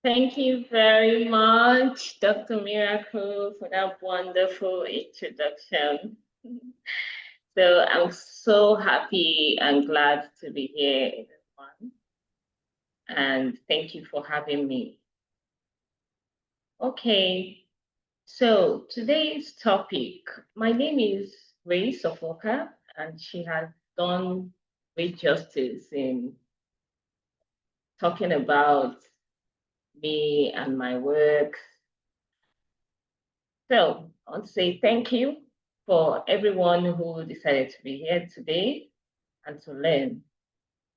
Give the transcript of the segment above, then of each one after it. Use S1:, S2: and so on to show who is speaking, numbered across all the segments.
S1: Thank you very much, Dr. Miracle, for that wonderful introduction. So I'm so happy and glad to be here, everyone. And thank you for having me. Okay, so today's topic, my name is Oforka, and she has done great justice in talking about me and my work. So I want to say thank you for everyone who decided to be here today and to learn,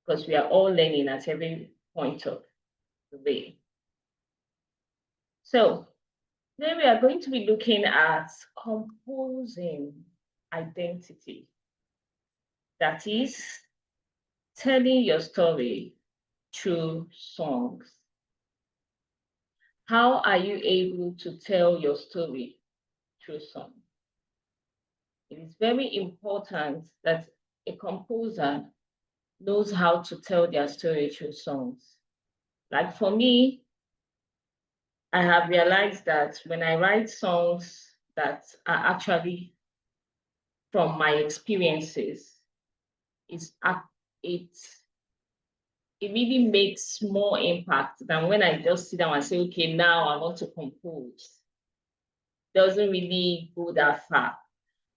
S1: because we are all learning at every point of the way. So today we are going to be looking at composing identity. That is, telling your story through songs. How are you able to tell your story through song? It is very important that a composer knows how to tell their story through songs. Like for me, I have realized that when I write songs that are actually from my experiences, it really makes more impact than when I just sit down and say, okay, now I want to compose. Doesn't really go that far.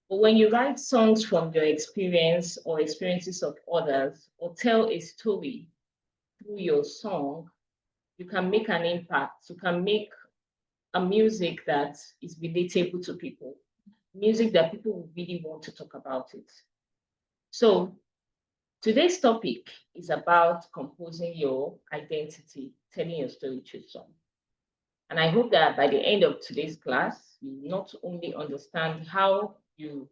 S1: But when you write songs from your experience or experiences of others, or tell a story through your song, you can make an impact. You can make a music that is relatable to people, music that people will really want to talk about it. So today's topic is about composing your identity, telling your story through song. And I hope that by the end of today's class, you not only understand how you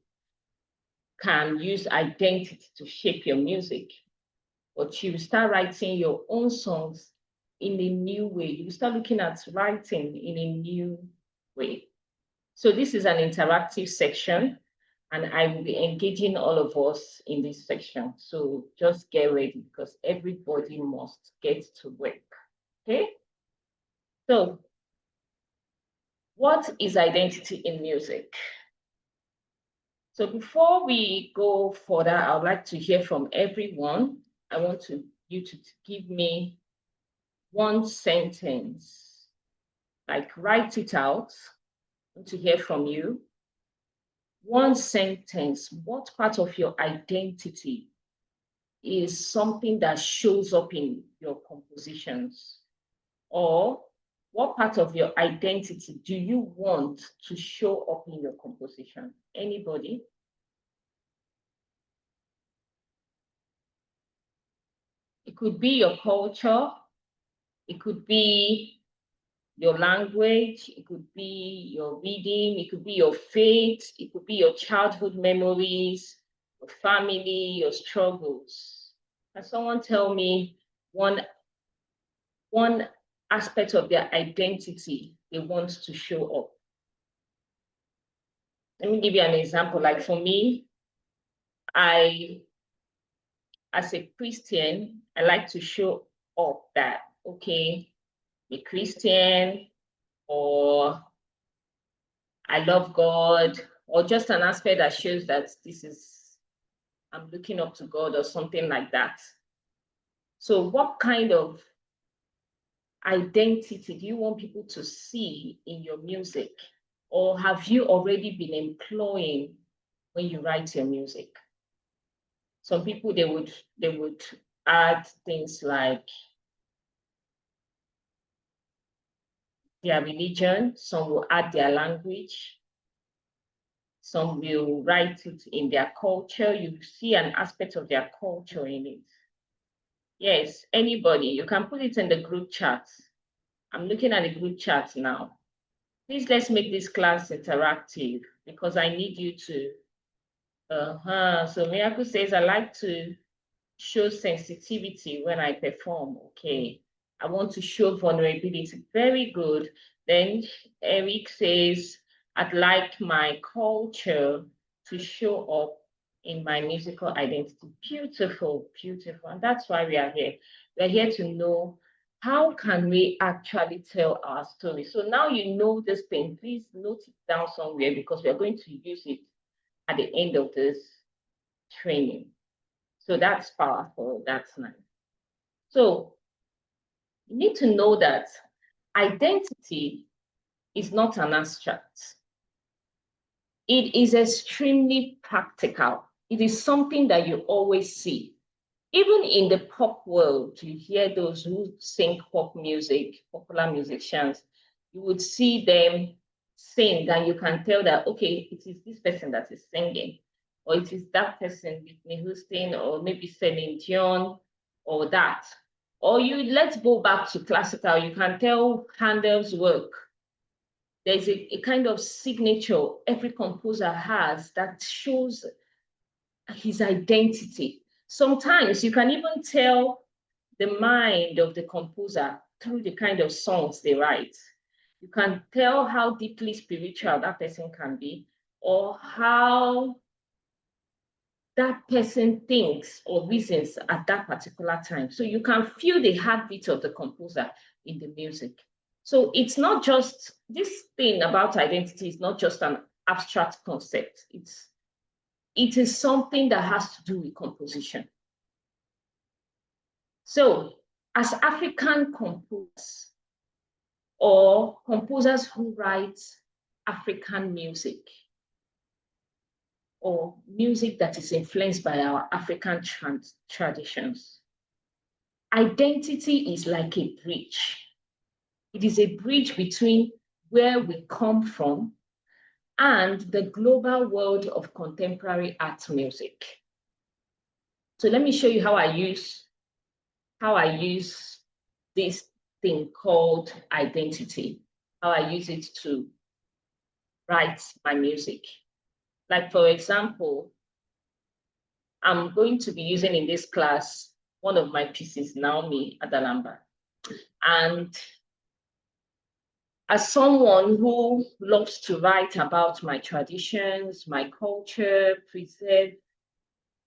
S1: can use identity to shape your music, but you start writing your own songs in a new way. You start looking at writing in a new way. So this is an interactive section, and I will be engaging all of us in this section. So just get ready, because everybody must get to work, okay? So what is identity in music? So before we go further, I would like to hear from everyone. I want you to give me one sentence, like write it out. I want to hear from you. One sentence, what part of your identity is something that shows up in your compositions? Or what part of your identity do you want to show up in your composition? Anybody? It could be your culture, it could be your language, it could be your reading, it could be your faith, it could be your childhood memories, your family, your struggles. Can someone tell me one aspect of their identity they want to show up? Let me give you an example. Like for me, as a Christian, I like to show up that, okay, I'm a Christian, or I love God, or just an aspect that shows that I'm looking up to God or something like that. So what kind of identity do you want people to see in your music? Or have you already been employing when you write your music? Some people, they would add things like their religion, some will add their language, some will write it in their culture. You see an aspect of their culture in it. Yes, anybody, you can put it in the group chat. I'm looking at the group chat now. Please, let's make this class interactive, because I need you to. So Miracle says, I like to show sensitivity when I perform. Okay. I want to show vulnerability. Very good. Then Eric says, I'd like my culture to show up in my musical identity. Beautiful, beautiful. And that's why we are here. We're here to know how can we actually tell our story? So now you know this thing, please note it down somewhere because we are going to use it at the end of this training. So that's powerful, that's nice. So you need to know that identity is not an abstract. It is extremely practical. It is something that you always see. Even in the pop world, you hear those who sing pop music, popular musicians, you would see them sing and you can tell that, okay, it is this person that is singing, or it is that person, Whitney Houston, or maybe Celine Dion, or that. Or let's go back to classical, you can tell Handel's work. There's a kind of signature every composer has that shows his identity. Sometimes you can even tell the mind of the composer through the kind of songs they write. You can tell how deeply spiritual that person can be, or how that person thinks or reasons at that particular time. So you can feel the heartbeat of the composer in the music. So it's not just, this thing about identity is not just an abstract concept. It is something that has to do with composition. So as African composers or composers who write African music or music that is influenced by our African traditions, identity is like a bridge. It is a bridge between where we come from and the global world of contemporary art music. So let me show you how I use this thing called identity, how I use it to write my music. Like, for example, I'm going to be using in this class one of my pieces, Naomi, Adala. And as someone who loves to write about my traditions, my culture, preserve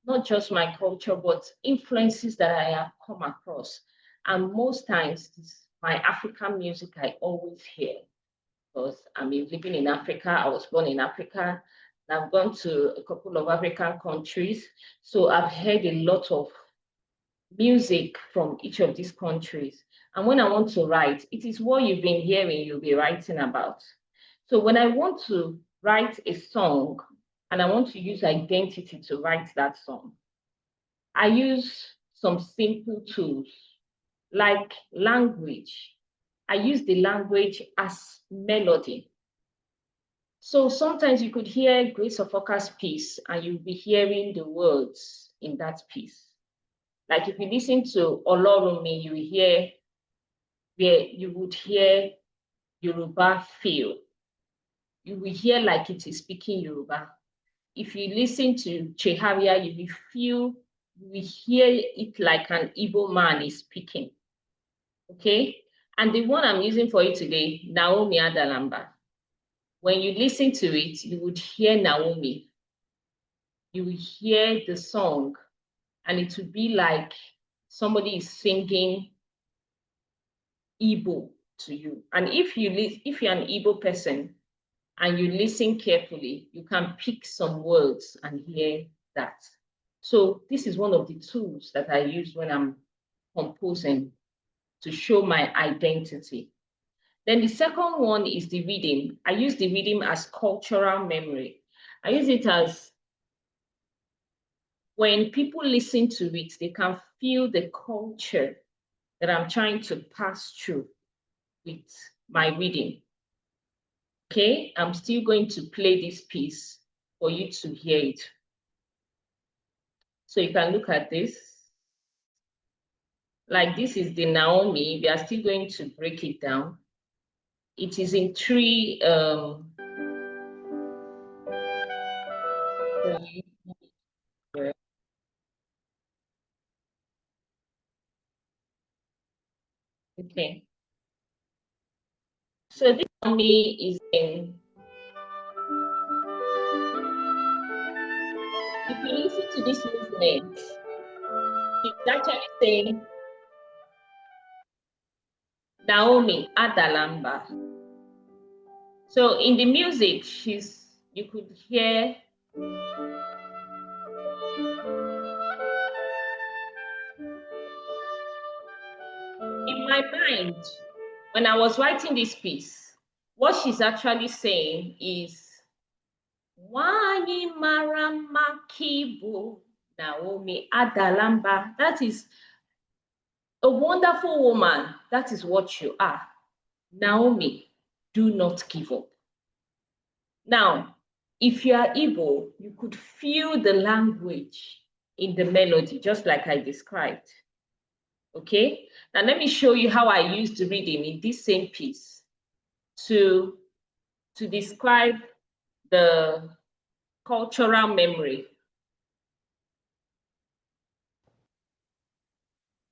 S1: not just my culture, but influences that I have come across. And most times, my African music I always hear, because I'm living in Africa. I was born in Africa. I've gone to a couple of African countries. So I've heard a lot of music from each of these countries. And when I want to write, it is what you've been hearing, you'll be writing about. So when I want to write a song and I want to use identity to write that song, I use some simple tools like language. I use the language as melody. So sometimes you could hear Grace Oforka's piece and you'll be hearing the words in that piece. Like if you listen to Olorunmi, you would hear Yoruba feel. You will hear like it is speaking Yoruba. If you listen to Cheharia, you will hear it like an Igbo man is speaking. Okay? And the one I'm using for you today, Naomi Adala. When you listen to it, you would hear Naomi. You will hear the song, and it would be like somebody is singing Igbo to you. And if you're an Igbo person and you listen carefully, you can pick some words and hear that. So this is one of the tools that I use when I'm composing to show my identity. Then the second one is the rhythm. I use the rhythm as cultural memory. I use it as when people listen to it, they can feel the culture that I'm trying to pass through with my rhythm. Okay, I'm still going to play this piece for you to hear it. So you can look at this. Like this is the Naomi. We are still going to break it down. It is in three. Okay. So this Naomi is in. If you listen to this movement, it's actually saying Naomi Adalamba. So in the music, you could hear in my mind, when I was writing this piece, what she's actually saying is, Wanyi Marama Kibu Naomi Adalamba. That is a wonderful woman. That is what you are. Naomi, do not give up. Now, if you are Igbo, you could feel the language in the melody, just like I described. Okay, now let me show you how I used the rhythm in this same piece to describe the cultural memory.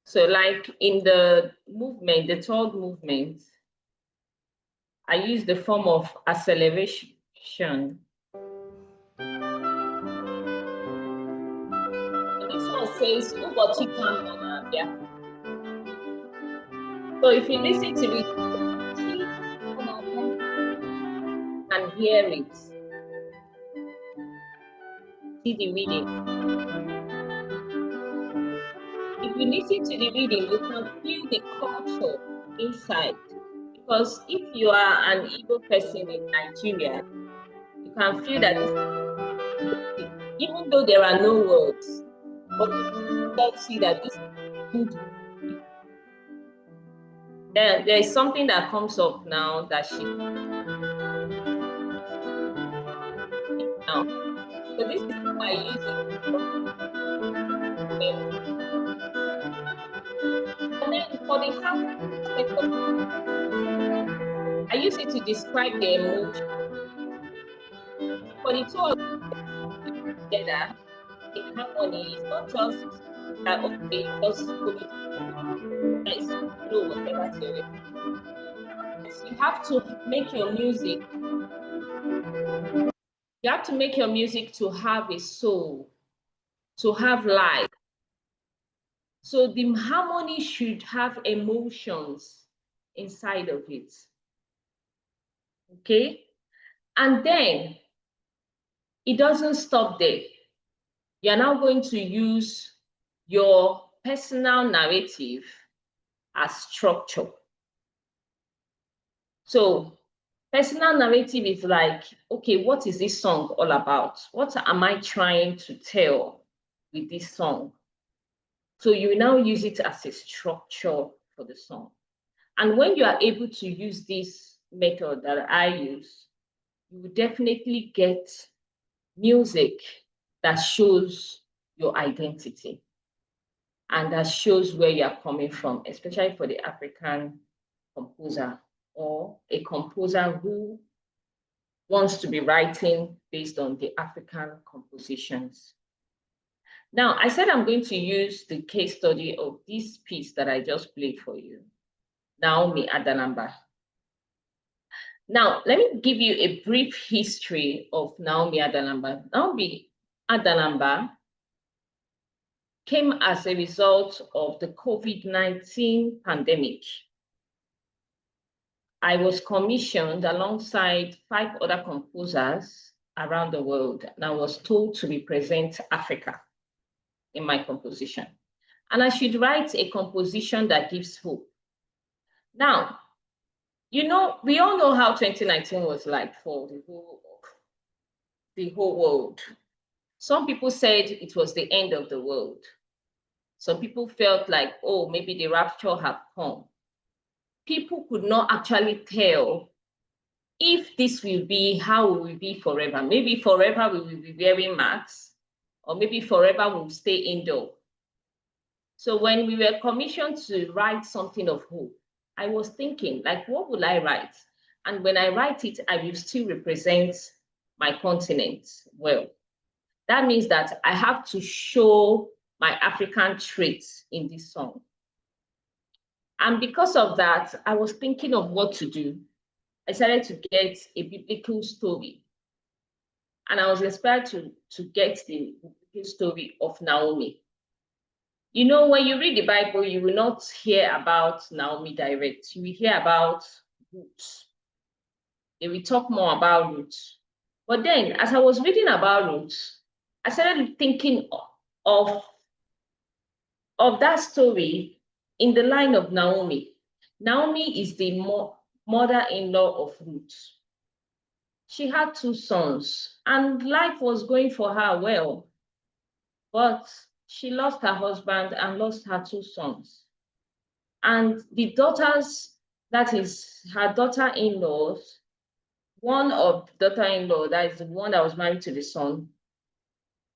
S1: So like in the movement, the third movement, I use the form of acceleration. This one says, so if you listen to it, and hear it, see the reading. If you listen to the reading, you can feel the culture inside. Because if you are an Igbo person in Nigeria, you can feel that even though there are no words, but you can see that this there is something that comes up now that she now. So this is how I use it. And then for the half, I use it to describe the emotion. For the two of them together, in harmony, it's not just that okay, just no whatever to it. You have to make your music. You have to make your music to have a soul, to have life. So the harmony should have emotions inside of it. Okay? And then it doesn't stop there. You're now going to use your personal narrative as structure. So personal narrative is like, okay, what is this song all about? What am I trying to tell with this song? So you now use it as a structure for the song. And when you are able to use this method that I use, you will definitely get music that shows your identity and that shows where you are coming from, especially for the African composer or a composer who wants to be writing based on the African compositions. Now, I said I'm going to use the case study of this piece that I just played for you, Naomi Adalamba. Now, let me give you a brief history of Naomi Adalamba. Naomi Adalamba came as a result of the COVID-19 pandemic. I was commissioned alongside 5 other composers around the world, and I was told to represent Africa in my composition. And I should write a composition that gives hope. Now, you know, we all know how 2019 was like for the whole world. Some people said it was the end of the world. Some people felt like, oh, maybe the rapture had come. People could not actually tell if this will be how we will be forever. Maybe forever we will be wearing masks, or maybe forever we'll stay indoor. So when we were commissioned to write something of hope, I was thinking, like, what will I write? And when I write it, I will still represent my continent well. That means that I have to show my African traits in this song. And because of that, I was thinking of what to do. I started to get a biblical story. And I was inspired to get the biblical story of Naomi. You know, when you read the Bible, you will not hear about Naomi direct. You will hear about Ruth. They will talk more about Ruth. But then, as I was reading about Ruth, I started thinking of, of that story in the line of Naomi. Naomi is the mother-in-law of Ruth. She had 2 sons, and life was going for her well. But she lost her husband and lost her 2 sons. And the daughters, that is her daughter-in-laws, one of the daughter-in-law, that is the one that was married to the son,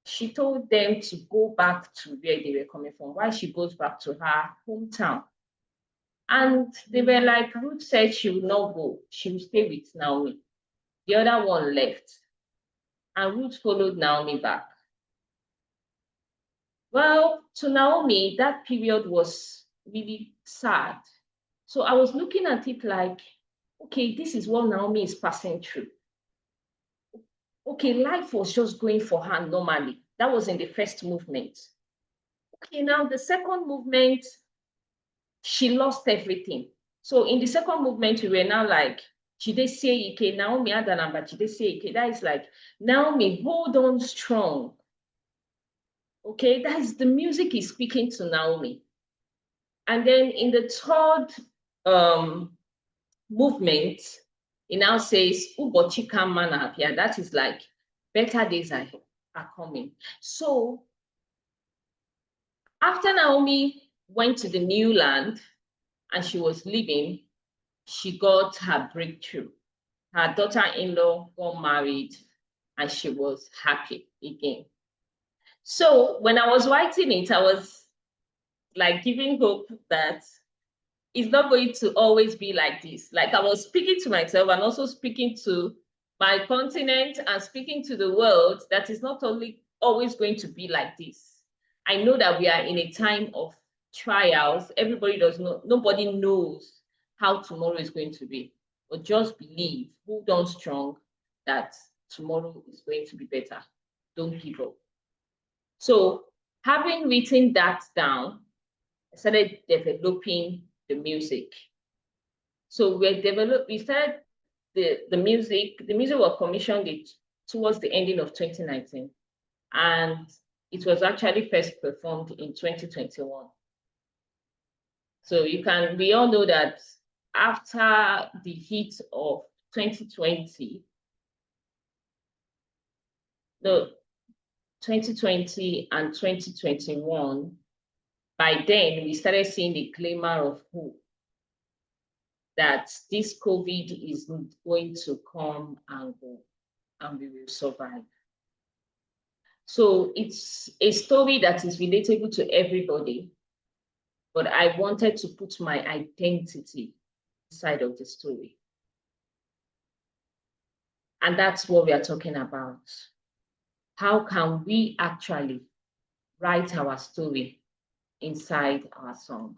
S1: she told them to go back to where they were coming from, while she goes back to her hometown. And they were like, Ruth said she would not go, she would stay with Naomi. The other one left, and Ruth followed Naomi back. Well, to Naomi, that period was really sad. So I was looking at it like, okay, this is what Naomi is passing through. Okay, life was just going for her normally. That was in the first movement. Okay, now the second movement, she lost everything. So in the second movement, we were now like, Jide Ike, Naomi Adala, but Jide Ike. That is like, Naomi, hold on strong. Okay, that is the music is speaking to Naomi. And then in the third movement, it now says, Ubochika mana. Yeah, that is like, better days are coming. So after Naomi went to the new land and she was living, she got her breakthrough. Her daughter-in-law got married and she was happy again. So when I was writing it, I was like giving hope that it's not going to always be like this. Like I was speaking to myself and also speaking to my continent and speaking to the world that is not only always going to be like this. I know that we are in a time of trials. Everybody does not, nobody knows how tomorrow is going to be. But just believe, hold on strong, that tomorrow is going to be better. Don't give up. So having written that down, I started developing the music. So we started the music was commissioned towards the ending of 2019. And it was actually first performed in 2021. So we all know that after the hit of 2020, no, 2020 and 2021, by then we started seeing the glimmer of hope that this COVID is going to come and go, and we will survive. So it's a story that is relatable to everybody, but I wanted to put my identity inside of the story. And that's what we are talking about. How can we actually write our story inside our song?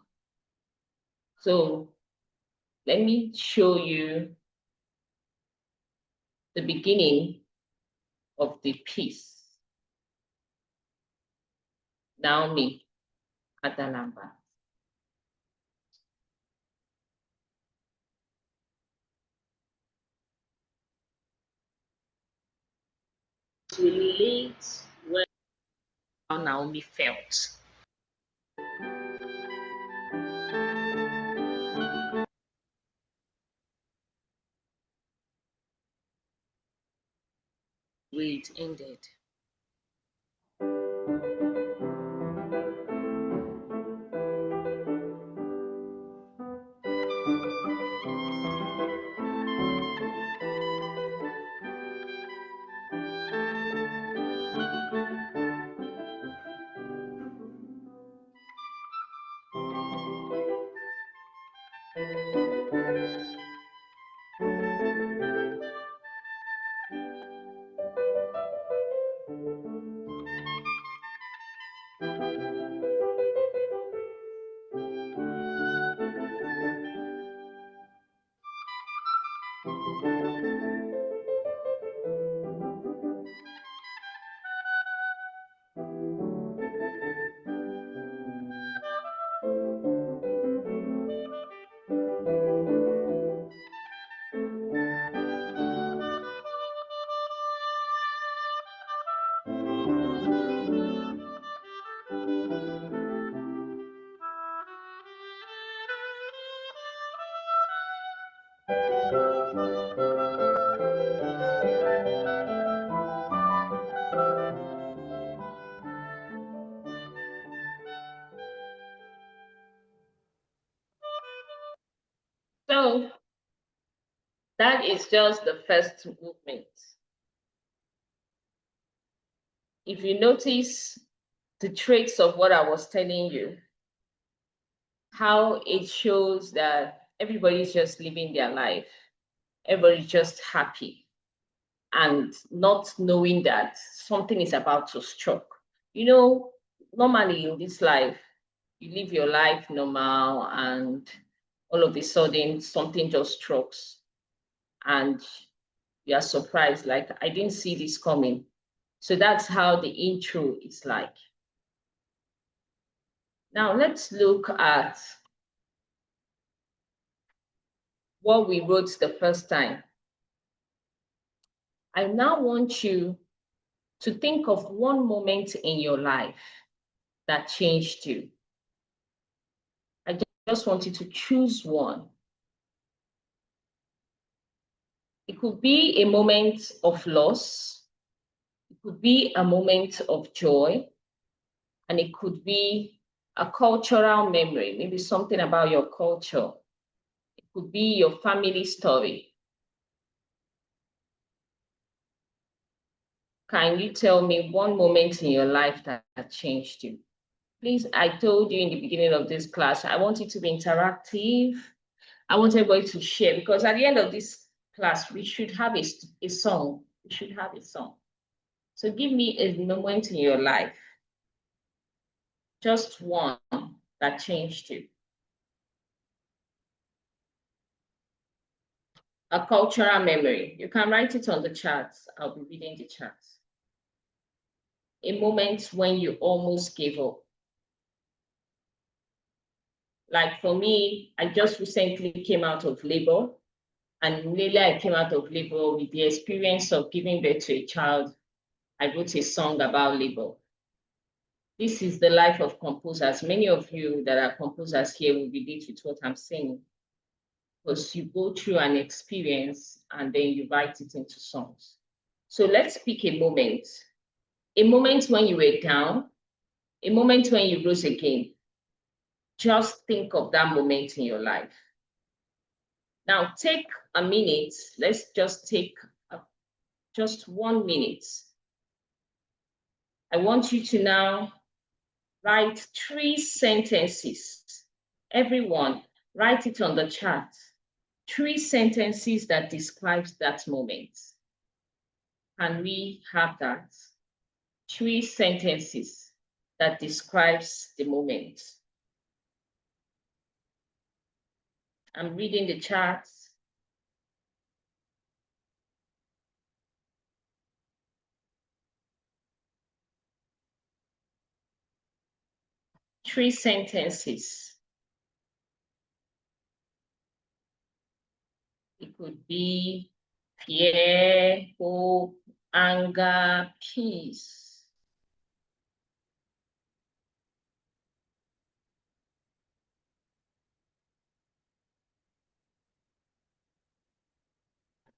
S1: So let me show you the beginning of the piece. Naomi Adala. Relate well how Naomi felt. Way it ended. So that is just the first movement. If you notice the traits of what I was telling you, how it shows that everybody's just living their life, everybody's just happy and not knowing that something is about to struck. You know, normally in this life, you live your life normal and all of a sudden something just strikes and you are surprised, like, I didn't see this coming. So that's how the intro is like. Now let's look at what we wrote the first time. I now want you to think of one moment in your life that changed you. I just want you to choose one. It could be a moment of loss. It could be a moment of joy. And it could be a cultural memory, maybe something about your culture. It could be your family story. Can you tell me one moment in your life that changed you? Please, I told you in the beginning of this class, I want it to be interactive. I want everybody to share, because at the end of this class, we should have a song. We should have a song. So give me a moment in your life, just one, that changed you. A cultural memory. You can write it on the charts. I'll be reading the charts. A moment when you almost gave up. Like for me, I just recently came out of labor, and immediately I came out of labor with the experience of giving birth to a child. I wrote a song about labor. This is the life of composers. Many of you that are composers here will relate with what I'm saying, because you go through an experience and then you write it into songs. So let's pick a moment when you were down, a moment when you rose again. Just think of that moment in your life. Now take a minute. Let's just take just 1 minute. I want you to now write 3 sentences. Everyone, write it on the chart. 3 sentences that describes that moment. Can we have that? 3 sentences that describes the moment. I'm reading the charts. Three sentences. It could be fear, hope, anger, peace.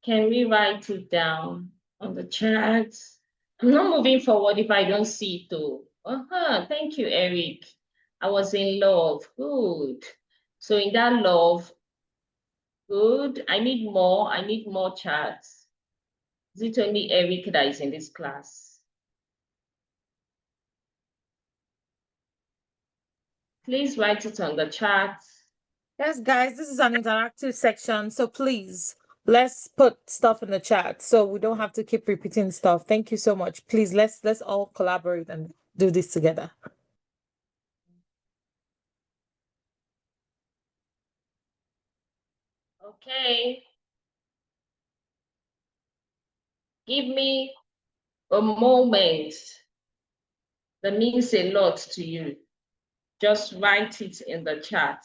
S1: Can we write it down on the charts? I'm not moving forward if I don't see it though. Thank you, Eric. I was in love. Good. So in that love, good. I need more charts. Is it only Eric that is in this class? Please write it on the chat.
S2: Yes, guys, this is an interactive section, so please let's put stuff in the chat so we don't have to keep repeating stuff. Thank you so much. Please let's all collaborate and do this together.
S1: Okay. Give me a moment that means a lot to you. Just write it in the chat.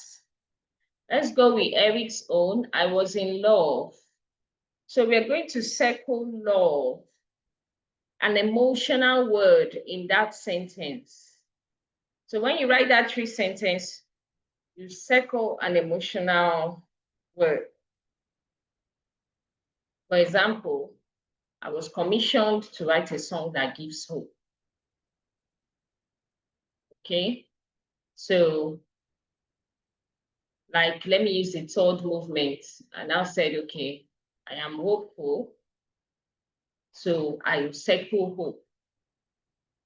S1: Let's go with Eric's own. I was in love. So we're going to circle love, an emotional word in that sentence. So when you write that 3 sentences, you circle an emotional word. For example, I was commissioned to write a song that gives hope. Okay, so like, let me use the third movement. I now said, okay, I am hopeful, so I will circle hope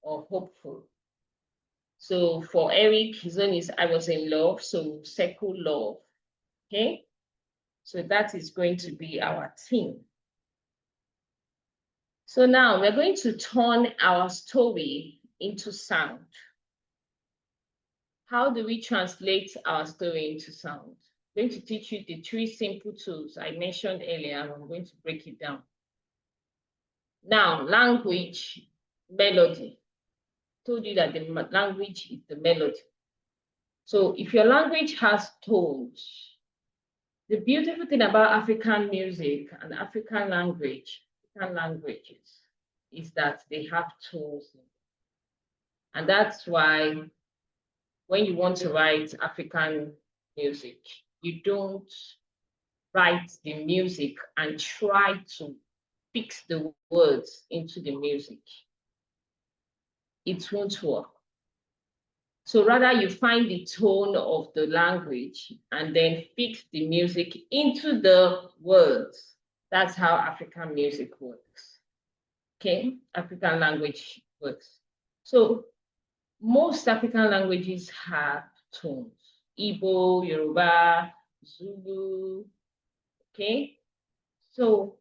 S1: or hopeful. So for Eric, his own is I was in love, so circle love. Okay, so that is going to be our theme. So now we're going to turn our story into sound. How do we translate our story into sound? I'm going to teach you the 3 simple tools I mentioned earlier, and I'm going to break it down. Now, language, melody. I told you that the language is the melody. So if your language has tones, the beautiful thing about African music and African languages is that they have tones. And that's why when you want to write African music, you don't write the music and try to fix the words into the music. It won't work. So rather you find the tone of the language and then fix the music into the words. That's how African music works. Okay, African language works. So most African languages have tones. Igbo, Yoruba, Zulu. Okay, so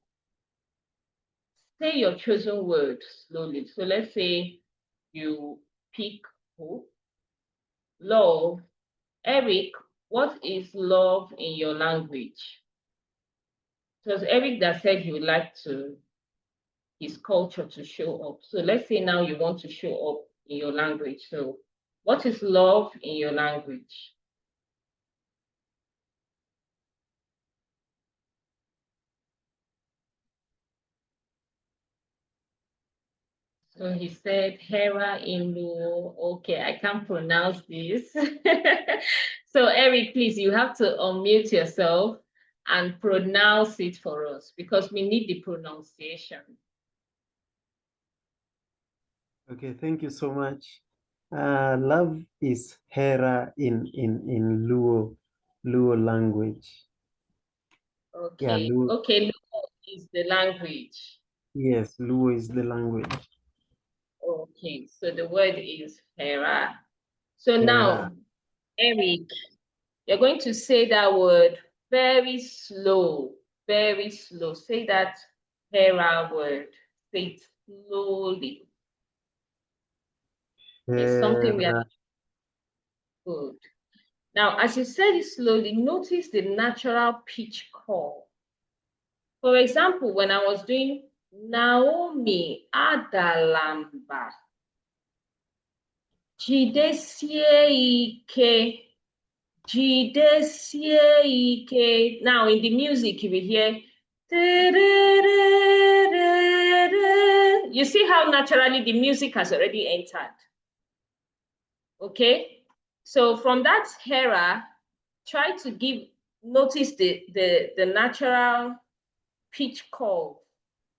S1: say your chosen word slowly. So let's say you pick hope, love. Eric, what is love in your language? It was Eric that said he would like his culture to show up. So let's say now you want to show up in your language. So what is love in your language? So he said, Hera Inu. Okay, I can't pronounce this. So Eric, please, you have to unmute yourself and pronounce it for us because we need the pronunciation.
S3: Okay, thank you so much. Love is Hera in Luo language.
S1: Okay,
S3: Yeah, Luo.
S1: okay, Luo is the language.
S3: Yes, Luo is the language.
S1: Okay, so the word is Hera. So
S3: Hera.
S1: now, Eric, you're going to say that word very slow, very slow. Say that Hera word. Say it slowly. It's something we are good. Now, as you said it slowly, notice the natural pitch call. For example, when I was doing Naomi Adalamba, Jidesie Ike, Jidesie Ike. Now, in the music, you will hear. You see how naturally the music has already entered. Okay, so from that Hera, try to notice the natural pitch curve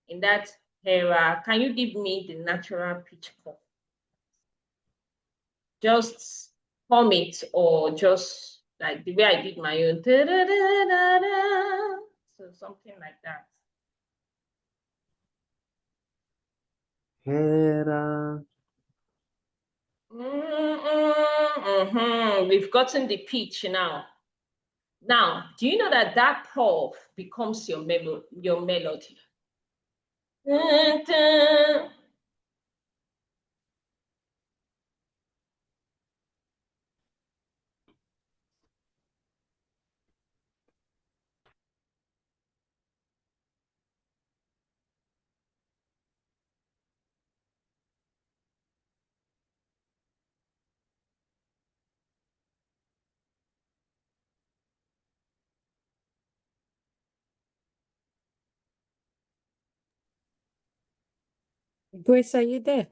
S1: in that Hera. Can you give me the natural pitch curve? Just hum it or just like the way I did my own. So something like that.
S3: Hera.
S1: We've gotten the pitch now. Now, do you know that that curve becomes your melody?
S2: Grace, are you there?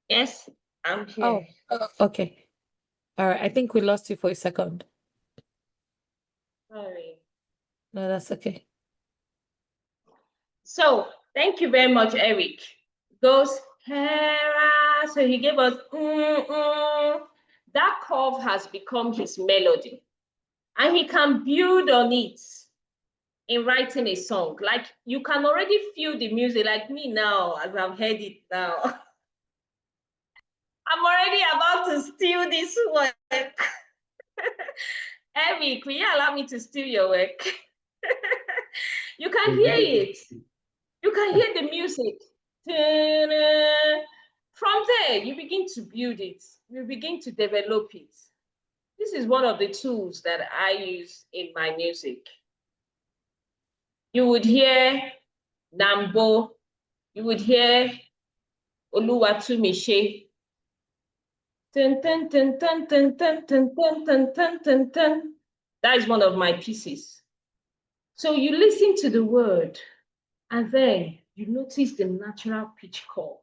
S1: Yes, I'm here.
S2: Oh, okay. All right, I think we lost you for a second.
S1: Sorry.
S2: No, that's okay.
S1: So thank you very much, Eric. Goes Hera. So he gave us that curve has become his melody, and he can build on it in writing a song. Like you can already feel the music, like me now, as I've heard it now. I'm already about to steal this work. Eric, will you allow me to steal your work? You can hear it. You can hear the music. From there, you begin to build it. You begin to develop it. This is one of the tools that I use in my music. You would hear Nambo. You would hear Oluwatumise. That is one of my pieces. So you listen to the word, and then you notice the natural pitch curve,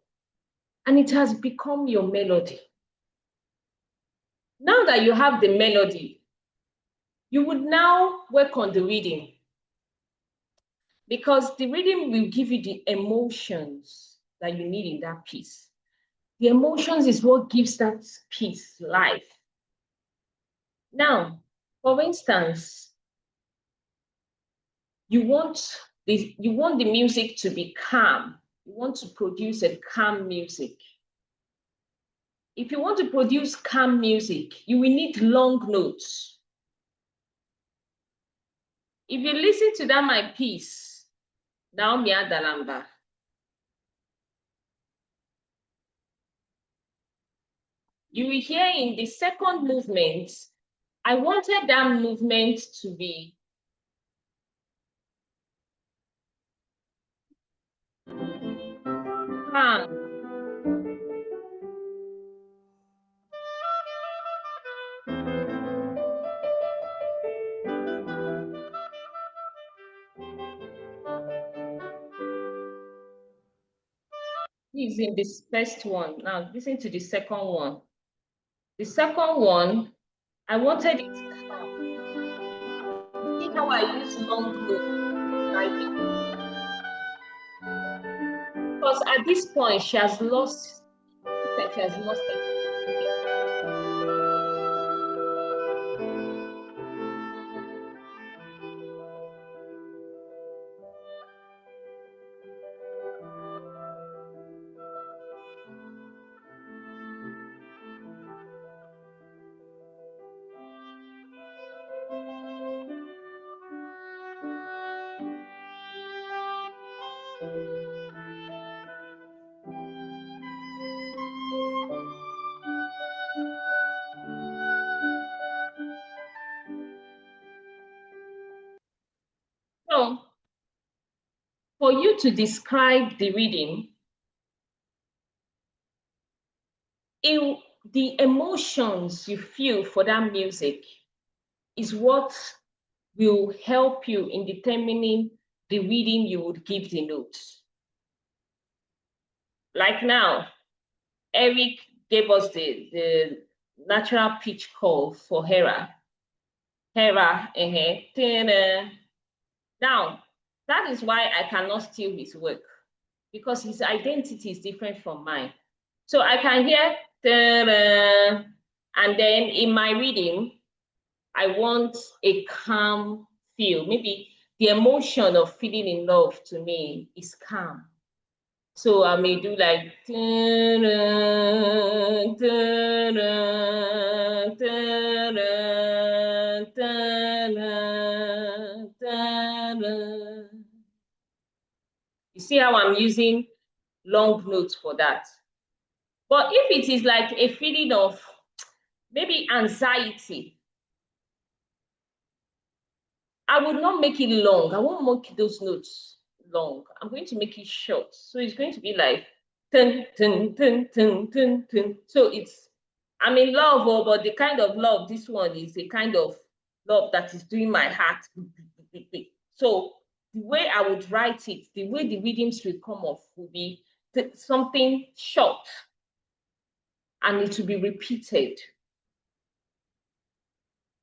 S1: and it has become your melody. Now that you have the melody, you would now work on the rhythm, because the rhythm will give you the emotions that you need in that piece. The emotions is what gives that piece life. Now, for instance, you want the music to be calm. You want to produce a calm music. If you want to produce calm music, you will need long notes. If you listen to that, my piece, Naomi Adala, you will hear in the second movement, I wanted that movement to be calm. This is in this first one. Now listen to the second one. The second one, I wanted it to calm. See how I use long notes, right? Because at this point, she has lost it. So, for you to describe the reading, the emotions you feel for that music is what will help you in determining the reading you would give the notes. Like now, Eric gave us the natural pitch curve for Hera. Hera, Now, that is why I cannot steal his work, because his identity is different from mine. So I can hear, and then in my reading, I want a calm feel. Maybe the emotion of feeling in love to me is calm. So I may do like, you see how I'm using long notes for that. But if it is like a feeling of maybe anxiety, I would not make it long. I won't make those notes long. I'm going to make it short. So it's going to be like, ten, ten, ten, ten, ten, ten. So I'm in love, but the kind of love, this one is a kind of love that is doing my heart. So the way I would write it, the way the readings will come off will be something short, and it will be repeated.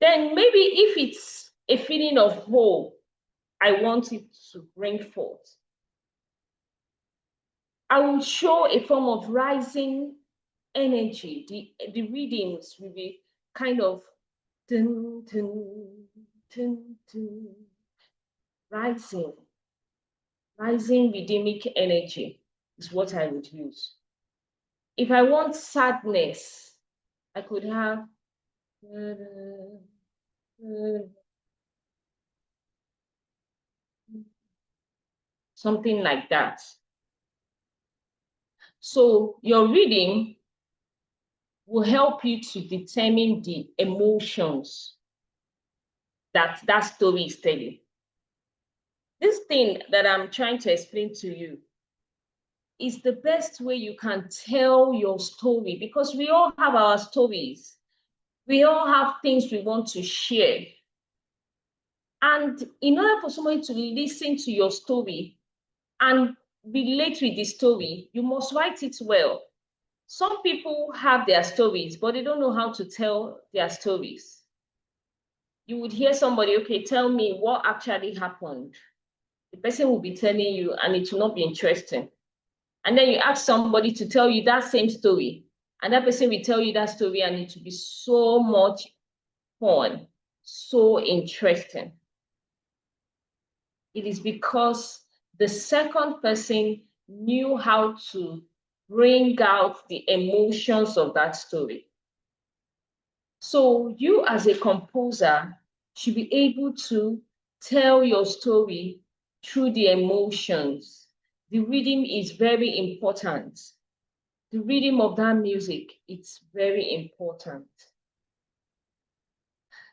S1: Then maybe if it's a feeling of hope, I want it to bring forth, I will show a form of rising energy. The readings will be kind of dun, dun, dun, dun, rising rhythmic energy is what I would use. If I want sadness, I could have something like that. So your reading will help you to determine the emotions that that story is telling. This thing that I'm trying to explain to you is the best way you can tell your story, because we all have our stories. We all have things we want to share. And in order for somebody to listen to your story and relate with the story, you must write it well. Some people have their stories, but they don't know how to tell their stories. You would hear somebody, okay, tell me what actually happened. The person will be telling you, and it will not be interesting. And then you ask somebody to tell you that same story, and that person will tell you that story, and it will be so much fun, so interesting. It is because the second person knew how to bring out the emotions of that story. So you as a composer should be able to tell your story through the emotions. The rhythm is very important. The rhythm of that music, it's very important.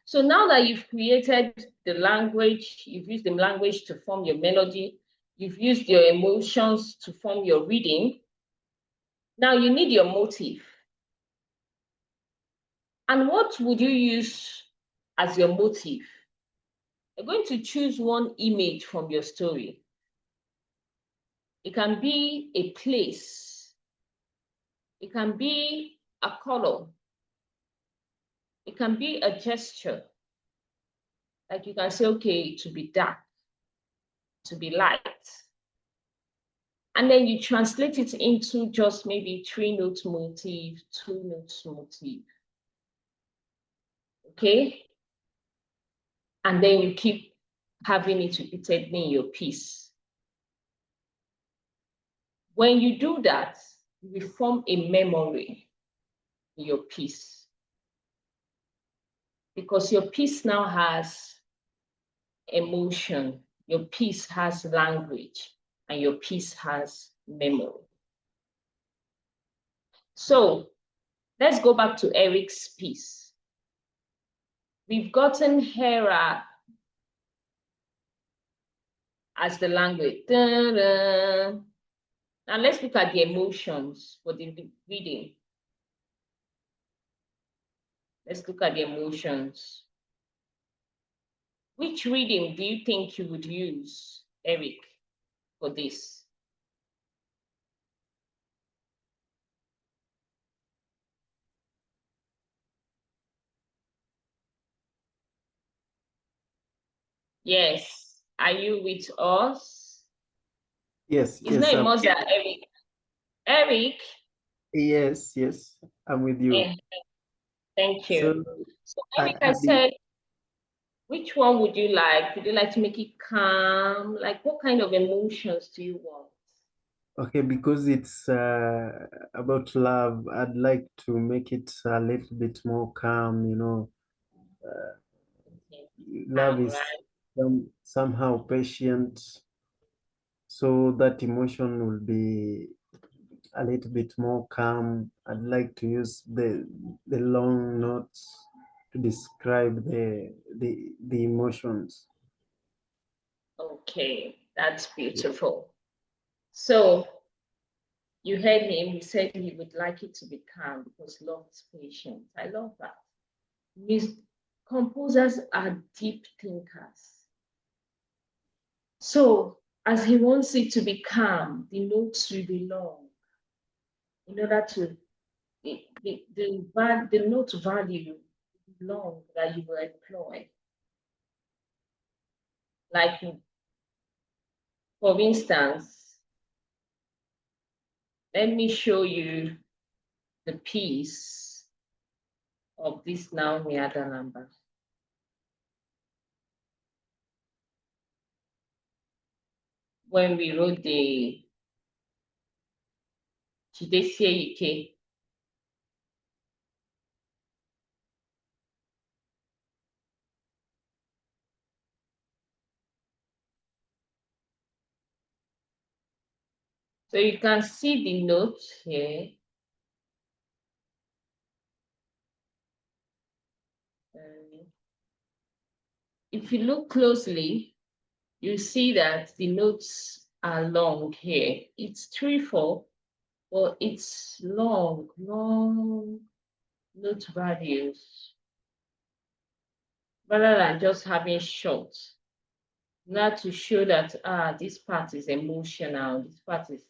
S1: So now that you've created the language, you've used the language to form your melody, you've used your emotions to form your reading, now you need your motive. And what would you use as your motive? You're going to choose one image from your story. It can be a place. It can be a color. It can be a gesture. Like you can say, okay, to be dark, to be light. And then you translate it into just maybe 3-note motif, 2-note motif. Okay? And then you keep having it repeated in your piece. When you do that, you form a memory in your piece. Because your piece now has emotion, your piece has language, and your piece has memory. So let's go back to Eric's piece. We've gotten Hera as the language. Da-da. Now let's look at the emotions for the reading. Let's look at the emotions. Which reading do you think you would use, Eric, for this? Yes. Are you with us?
S3: Yes,
S1: It's
S3: yes,
S1: not a must, Eric. Eric?
S3: yes, I'm with you.
S1: Thank you.
S3: So
S1: So Eric, I said, which one would you like? Would you like to make it calm? Like, what kind of emotions do you want?
S3: okay, because it's about love, I'd like to make it a little bit more calm, you know.
S1: Okay.
S3: Love is
S1: Right.
S3: somehow patient, so that emotion will be a little bit more calm. I'd like to use the long notes to describe the emotions.
S1: Okay, that's beautiful. So you heard him, he said he would like it to be calm because love is patient. I love that. Composers are deep thinkers. So as he wants it to be calm, the notes will be long in order to the note value long that you will employ. Like, for instance, let me show you the piece of this Naomi Adala. When we wrote the Jidesie Ike. So you can see the notes here. If you look closely, you see that the notes are long here. It's 3/4, but it's long note values, rather than just having short. Now to show that this part is emotional, this part is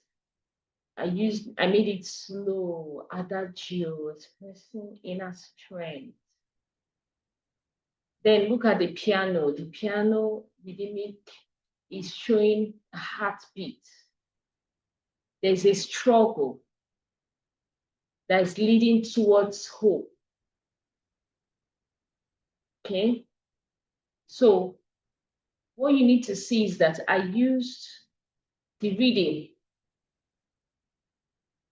S1: I made it slow, adagio, expressing inner strength. Then look at the piano. The piano rhythmic is showing a heartbeat. There's a struggle that is leading towards hope. Okay? So what you need to see is that I used the reading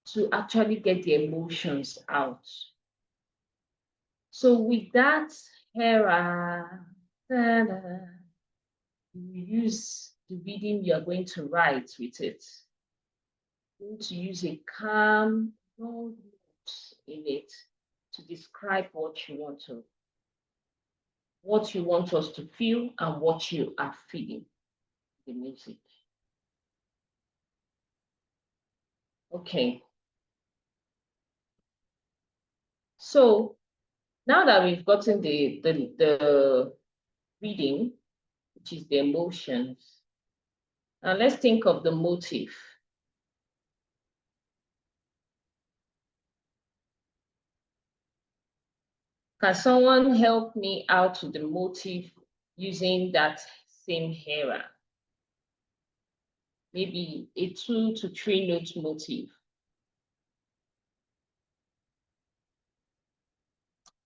S1: to actually get the emotions out. So with that, you use the reading you are going to write with it. You're going to use a calm, long note in it to describe what you want us to feel and what you are feeling the music. Okay. So now that we've gotten the reading, which is the emotions, now let's think of the motive. Can someone help me out with the motive using that same era? Maybe a 2 to 3 note motive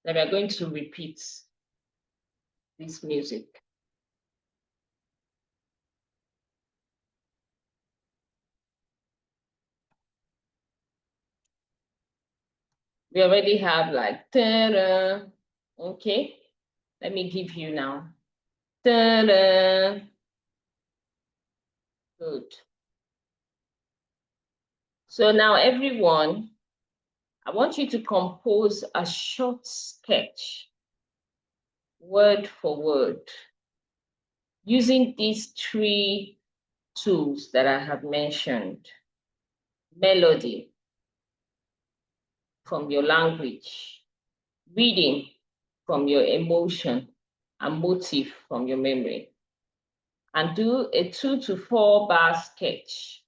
S1: that we are going to repeat this music. We already have like, ta-da. Okay, let me give you now. Ta-da. Good. So now everyone, I want you to compose a short sketch, word for word, using these 3 tools that I have mentioned. Melody from your language, reading from your emotion, and motive from your memory. And do a 2 to 4 bar sketch.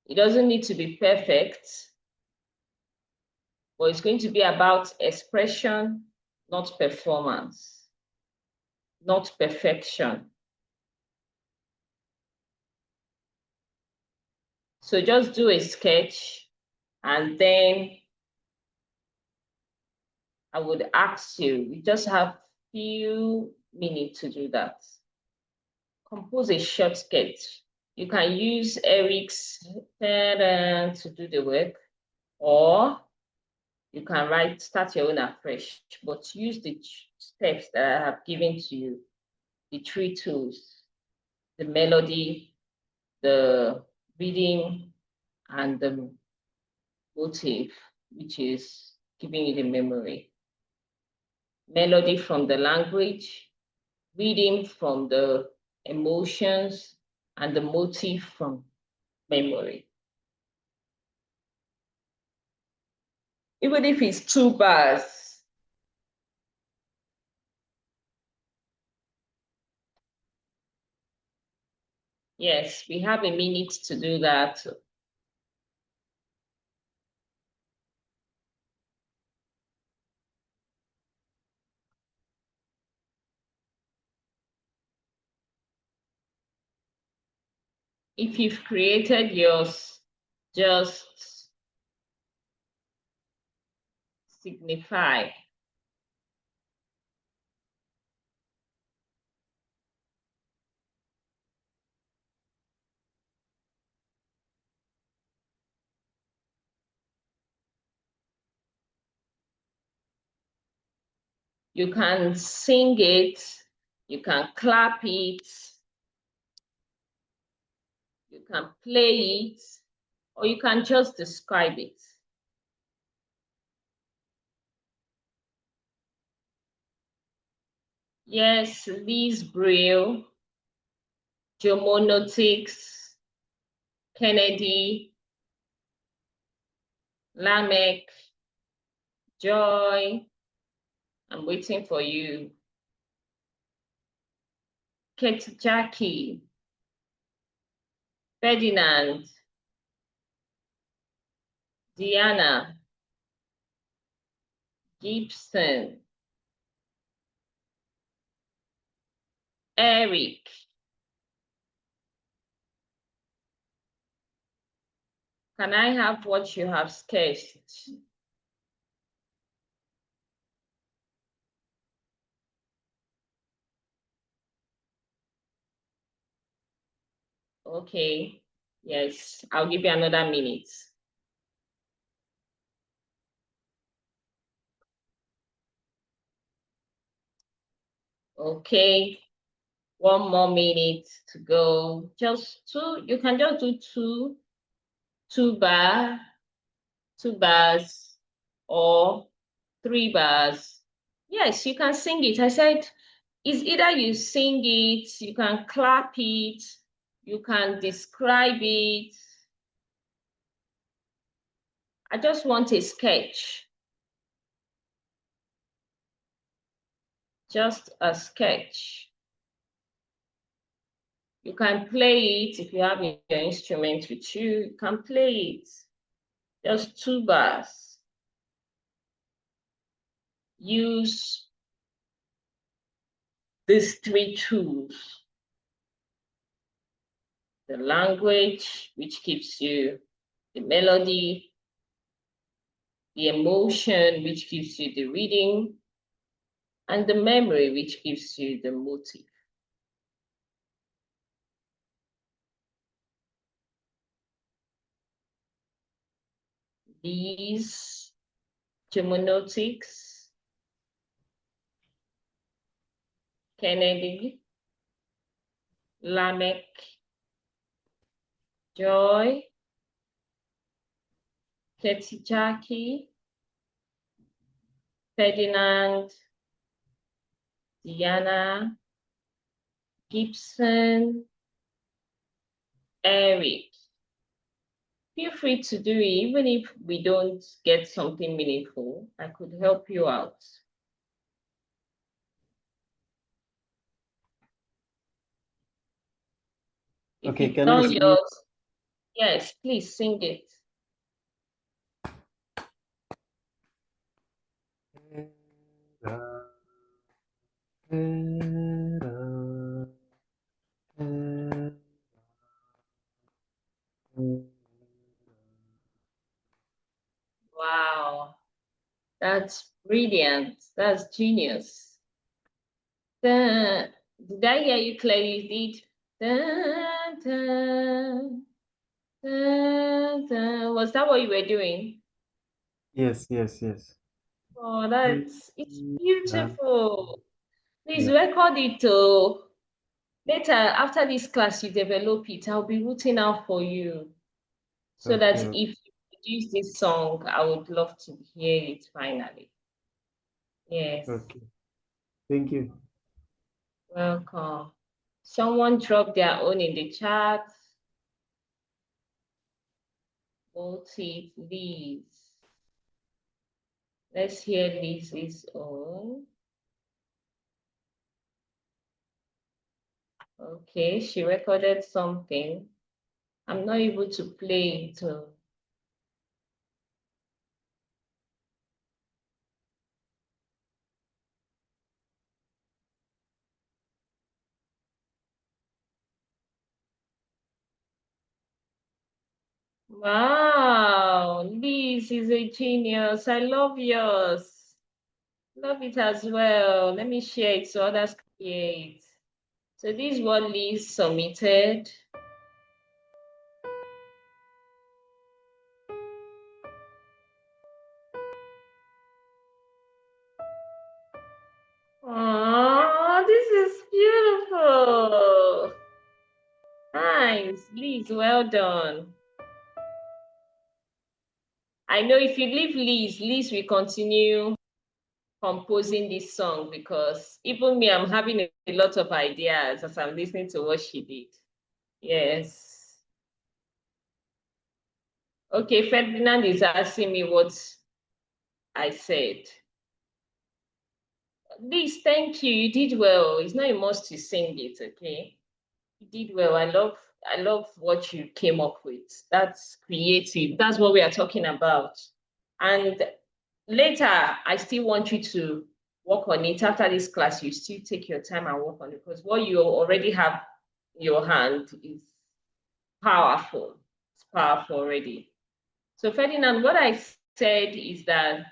S1: It doesn't need to be perfect, but it's going to be about expression, not performance, not perfection. So just do a sketch, and then I would ask you, we just have few minutes to do that. Compose a short sketch. You can use Eric's to do the work, or you can start your own afresh, but use the steps that I have given to you, the 3 tools, the melody, the reading, and the motive, which is giving you the memory. Melody from the language, reading from the emotions, and the motive from memory. Even if it's 2 bars. Yes, we have a minute to do that. If you've created yours, just signify. You can sing it, you can clap it, you can play it, or you can just describe it. Yes, Liz Brill, Jomonotix, Kennedy, Lamech, Joy, I'm waiting for you. Kate Jackie, Ferdinand, Diana, Gibson, Eric, can I have what you have sketched? Okay, yes, I'll give you another minute. Okay, one more minute to go. Just two, you can just do two bars, or 3 bars. Yes, you can sing it. I said, it's either you sing it, you can clap it, you can describe it. I just want a sketch. Just a sketch. You can play it if you have your instrument with you. You can play it. Just 2 bars. Use these 3 tools. The language, which gives you the melody, the emotion, which gives you the reading, and the memory, which gives you the motive. These gemonotics, Kennedy, Lamech, Joy, Ketty Jackie, Ferdinand, Diana, Gibson, Eric. Feel free to do it, even if we don't get something meaningful. I could help you out. If
S3: Okay,
S1: you've
S3: can I
S1: done
S3: sing?
S1: yours, yes, please sing it. Wow, that's brilliant. That's genius. Did I hear you clearly? Did was that what you were doing?
S3: Yes, yes, yes.
S1: Oh, it's beautiful. Please
S3: Yeah.
S1: record it too. Later, after this class, you develop it. I'll be rooting out for you, so that
S3: Okay.
S1: if you produce this song, I would love to hear it finally. Yes,
S3: Okay. Thank you.
S1: welcome. Someone dropped their own in the chat. Motive Liz. Let's hear Liz's own. Okay, she recorded something. I'm not able to play it. Wow, Liz is a genius. I love yours. Love it as well. Let me share it so others can hear it. So this is what Liz submitted. Oh, this is beautiful. Nice, Liz, well done. I know if you leave Liz will continue composing this song because even me, I'm having a lot of ideas as I'm listening to what she did. Yes. Okay, Ferdinand is asking me what I said. Liz, thank you. You did well. It's not a must to sing it, okay? You did well. I love what you came up with. That's creative. That's what we are talking about. And later, I still want you to work on it. After this class, you still take your time and work on it because what you already have in your hand is powerful. It's powerful already. So Ferdinand, what I said is that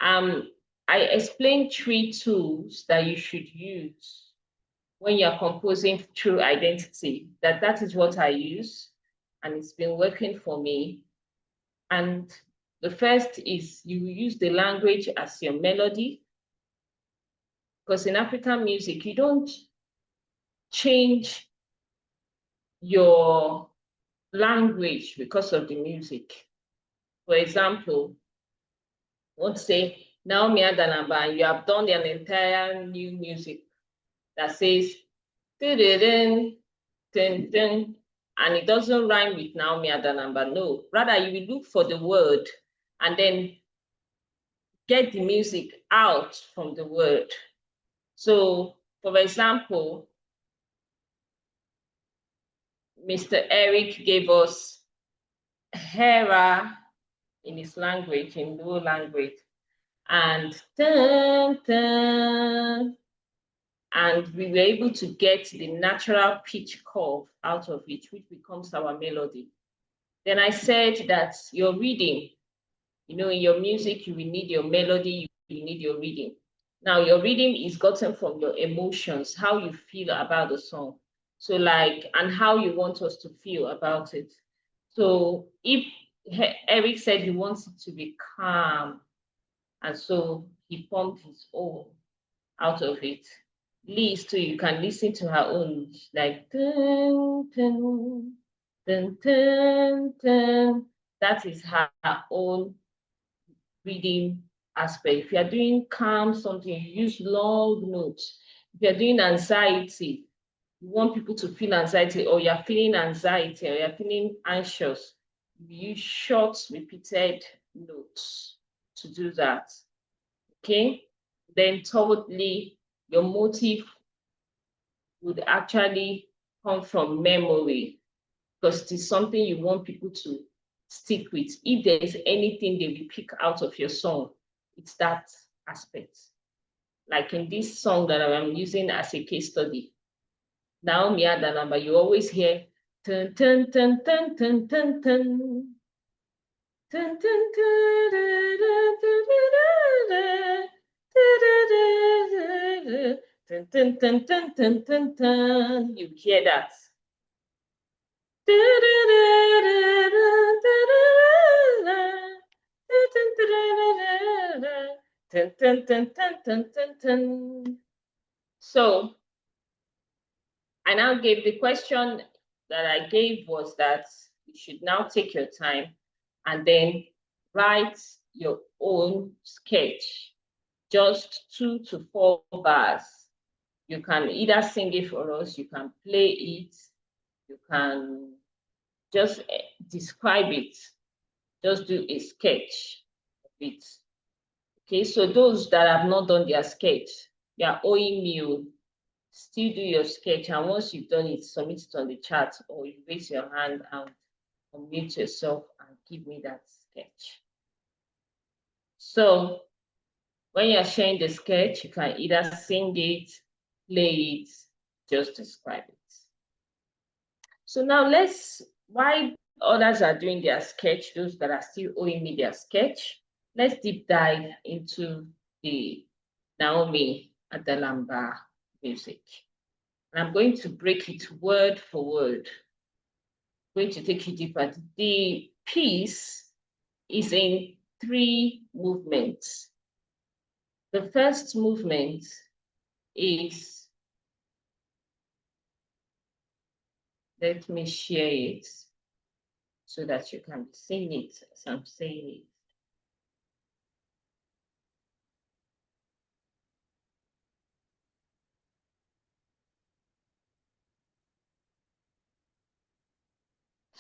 S1: I explained 3 tools that you should use when you're composing through identity. That is what I use, and it's been working for me. And the first is you use the language as your melody, because in African music, you don't change your language because of the music. For example, let's say Naomi Adala, and you have done an entire new music that says dun, dun, dun, and it doesn't rhyme with Naomi Adala. No, rather you will look for the word and then get the music out from the word. So, for example, Mr. Eric gave us Hera in his language, in Luo language, and dun, dun, and we were able to get the natural pitch curve out of it, which becomes our melody. Then I said that your reading, in your music, you will need your melody, you need your reading. Now, your reading is gotten from your emotions, how you feel about the song. So and how you want us to feel about it. So if Eric said he wants it to be calm, and so he pumped his own out of it. Liz too, you can listen to her own, like dun, dun, dun, dun, dun. That is her own reading aspect. If you're doing calm something, you use long notes. If you're doing anxiety, you want people to feel anxiety, or you're feeling anxiety, or you're feeling anxious, you use short, repeated notes to do that. Okay? Then thirdly, your motive would actually come from memory, because it is something you want people to stick with. If there is anything they will pick out of your song, it's that aspect. Like in this song that I'm using as a case study, Naomi Adala, you always hear dun dun dun dun dun dun dun. Dun, dun, dun, dun, dun, dun, dun, dun, dun, dun. You hear that? So I now gave the question that I gave was that you should now take your time and then write your own sketch, just 2 to 4 bars. You can either sing it for us, you can play it, you can just describe it, just do a sketch of it. Okay, so those that have not done their sketch, they are owing me. Still do your sketch, and once you've done it, submit it on the chat, or you raise your hand and unmute yourself and give me that sketch. So when you're sharing the sketch, you can either sing it, play it, just describe it. So now why Others are doing their sketch, those that are still owing me their sketch. Let's deep dive into the Naomi Adala music. And I'm going to break it word for word. I'm going to take you deeper. The piece is in 3 movements. The first movement is, let me share it so that you can see it as I'm saying it.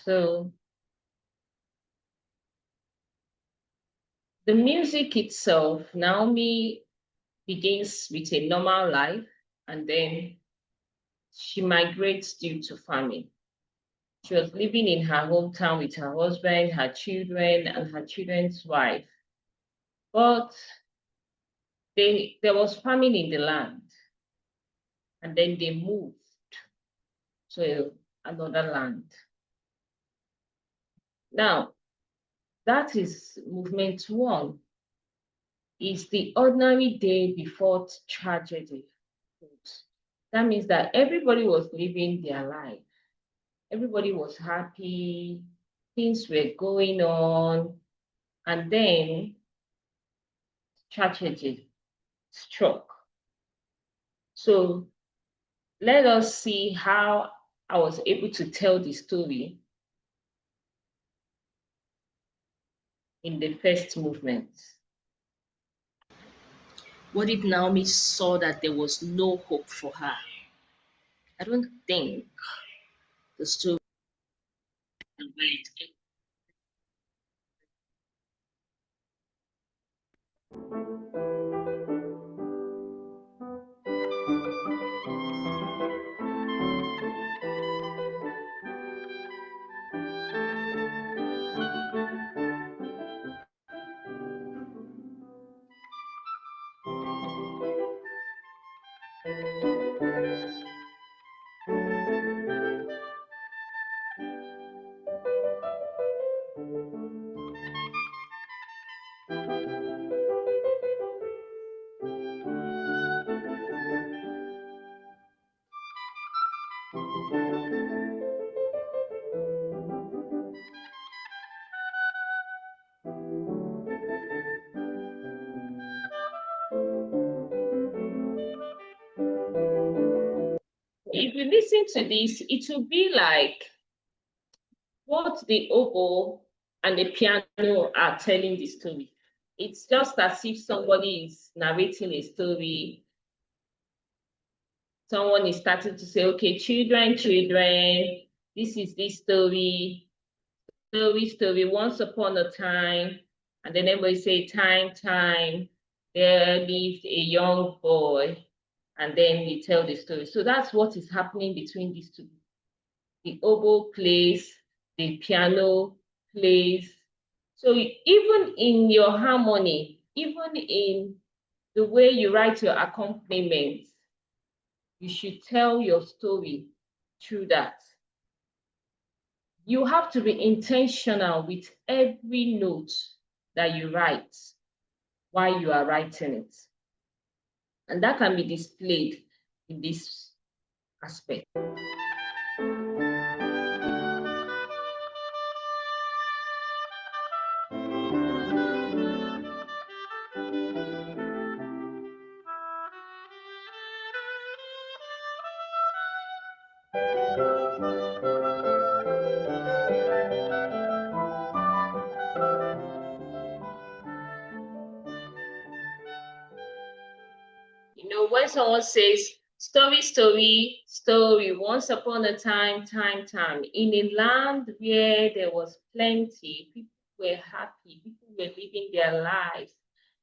S1: So the music itself, Naomi begins with a normal life, and then she migrates due to famine. She was living in her hometown with her husband, her children, and her children's wife. But there was famine in the land, and then they moved to another land. Now, that is movement 1. Is the ordinary day before tragedy. That means that everybody was living their life. Everybody was happy, things were going on, and then tragedy struck. So let us see how I was able to tell the story in the first movement. What if Naomi saw that there was no hope for her? I don't think the story went. If you listen to this, it will be like what the oboe and the piano are telling the story. It's just as if somebody is narrating a story. Someone is starting to say, okay, children, this is this story, once upon a time. And then everybody say, time, there lived a young boy. And then we tell the story. So that's what is happening between these two. The oboe plays, the piano plays. So even in your harmony, even in the way you write your accompaniment, you should tell your story through that. You have to be intentional with every note that you write while you are writing it. And that can be displayed in this aspect. You know, when someone says, story, once upon a time, in a land where there was plenty, people were happy, people were living their lives.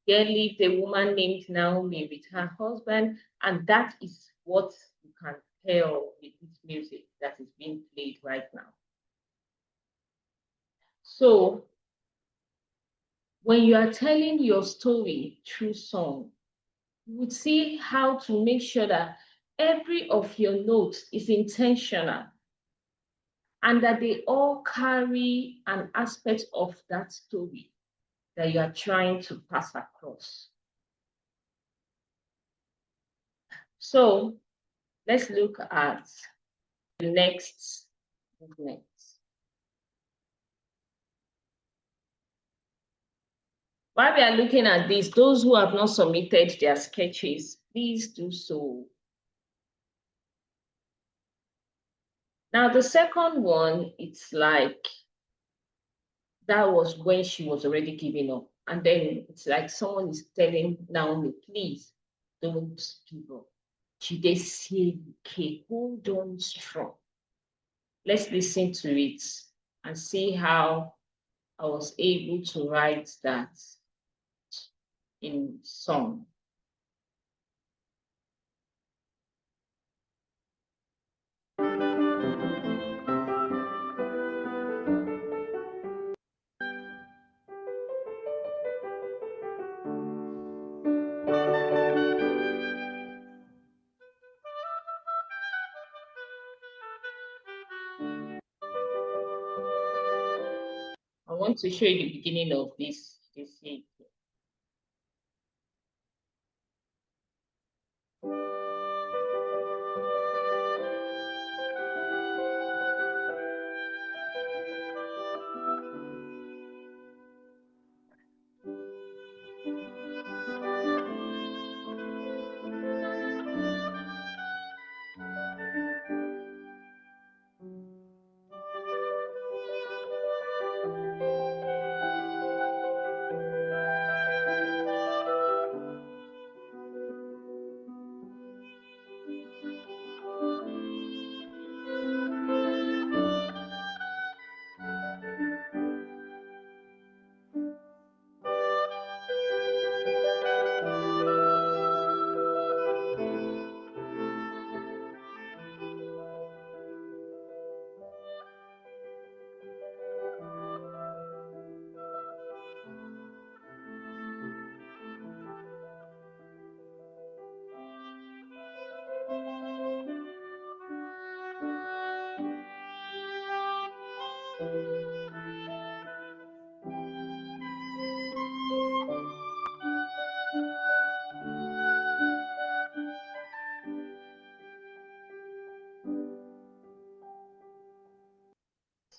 S1: There lived a woman named Naomi with her husband, and that is what you can tell with this music that is being played right now. So, when you are telling your story through song, you would see how to make sure that every of your notes is intentional. and that they all carry an aspect of that story that you are trying to pass across. So let's look at the next movement. While we are looking at this, those who have not submitted their sketches, please do so. Now, the second one, it's like that was when she was already giving up. And then it's like someone is telling Naomi, please don't give up. She say, okay, hold on strong. Let's listen to it and see how I was able to write that in song. I want to show you the beginning of this scene.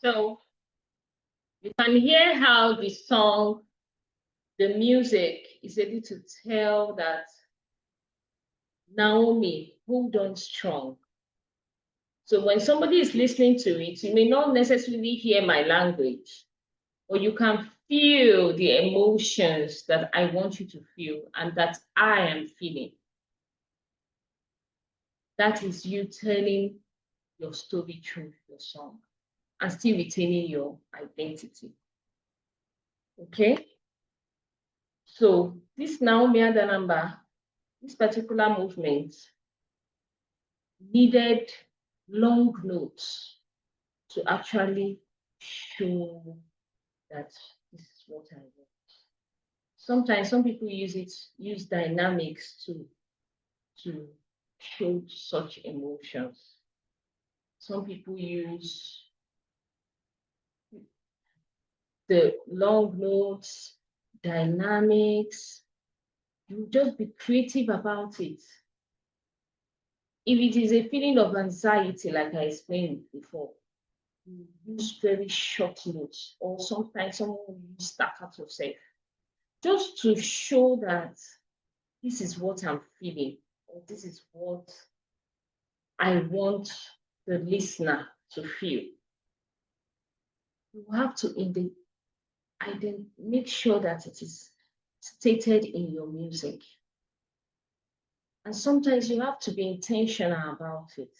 S1: So you can hear how the song, the music is able to tell that Naomi, hold on strong. So when somebody is listening to it, you may not necessarily hear my language, but you can feel the emotions that I want you to feel and that I am feeling. That is you telling your story through your song and still retaining your identity. Okay? So this Naomi Adala, this particular movement needed long notes to actually show that this is what I want. Sometimes some people use dynamics to show such emotions. Some people use the long notes, dynamics. You just be creative about it. If it is a feeling of anxiety, like I explained before, you use very short notes, or sometimes someone will use staccato self, just to show that this is what I'm feeling, or this is what I want the listener to feel. You have to make sure that it is stated in your music. And sometimes you have to be intentional about it.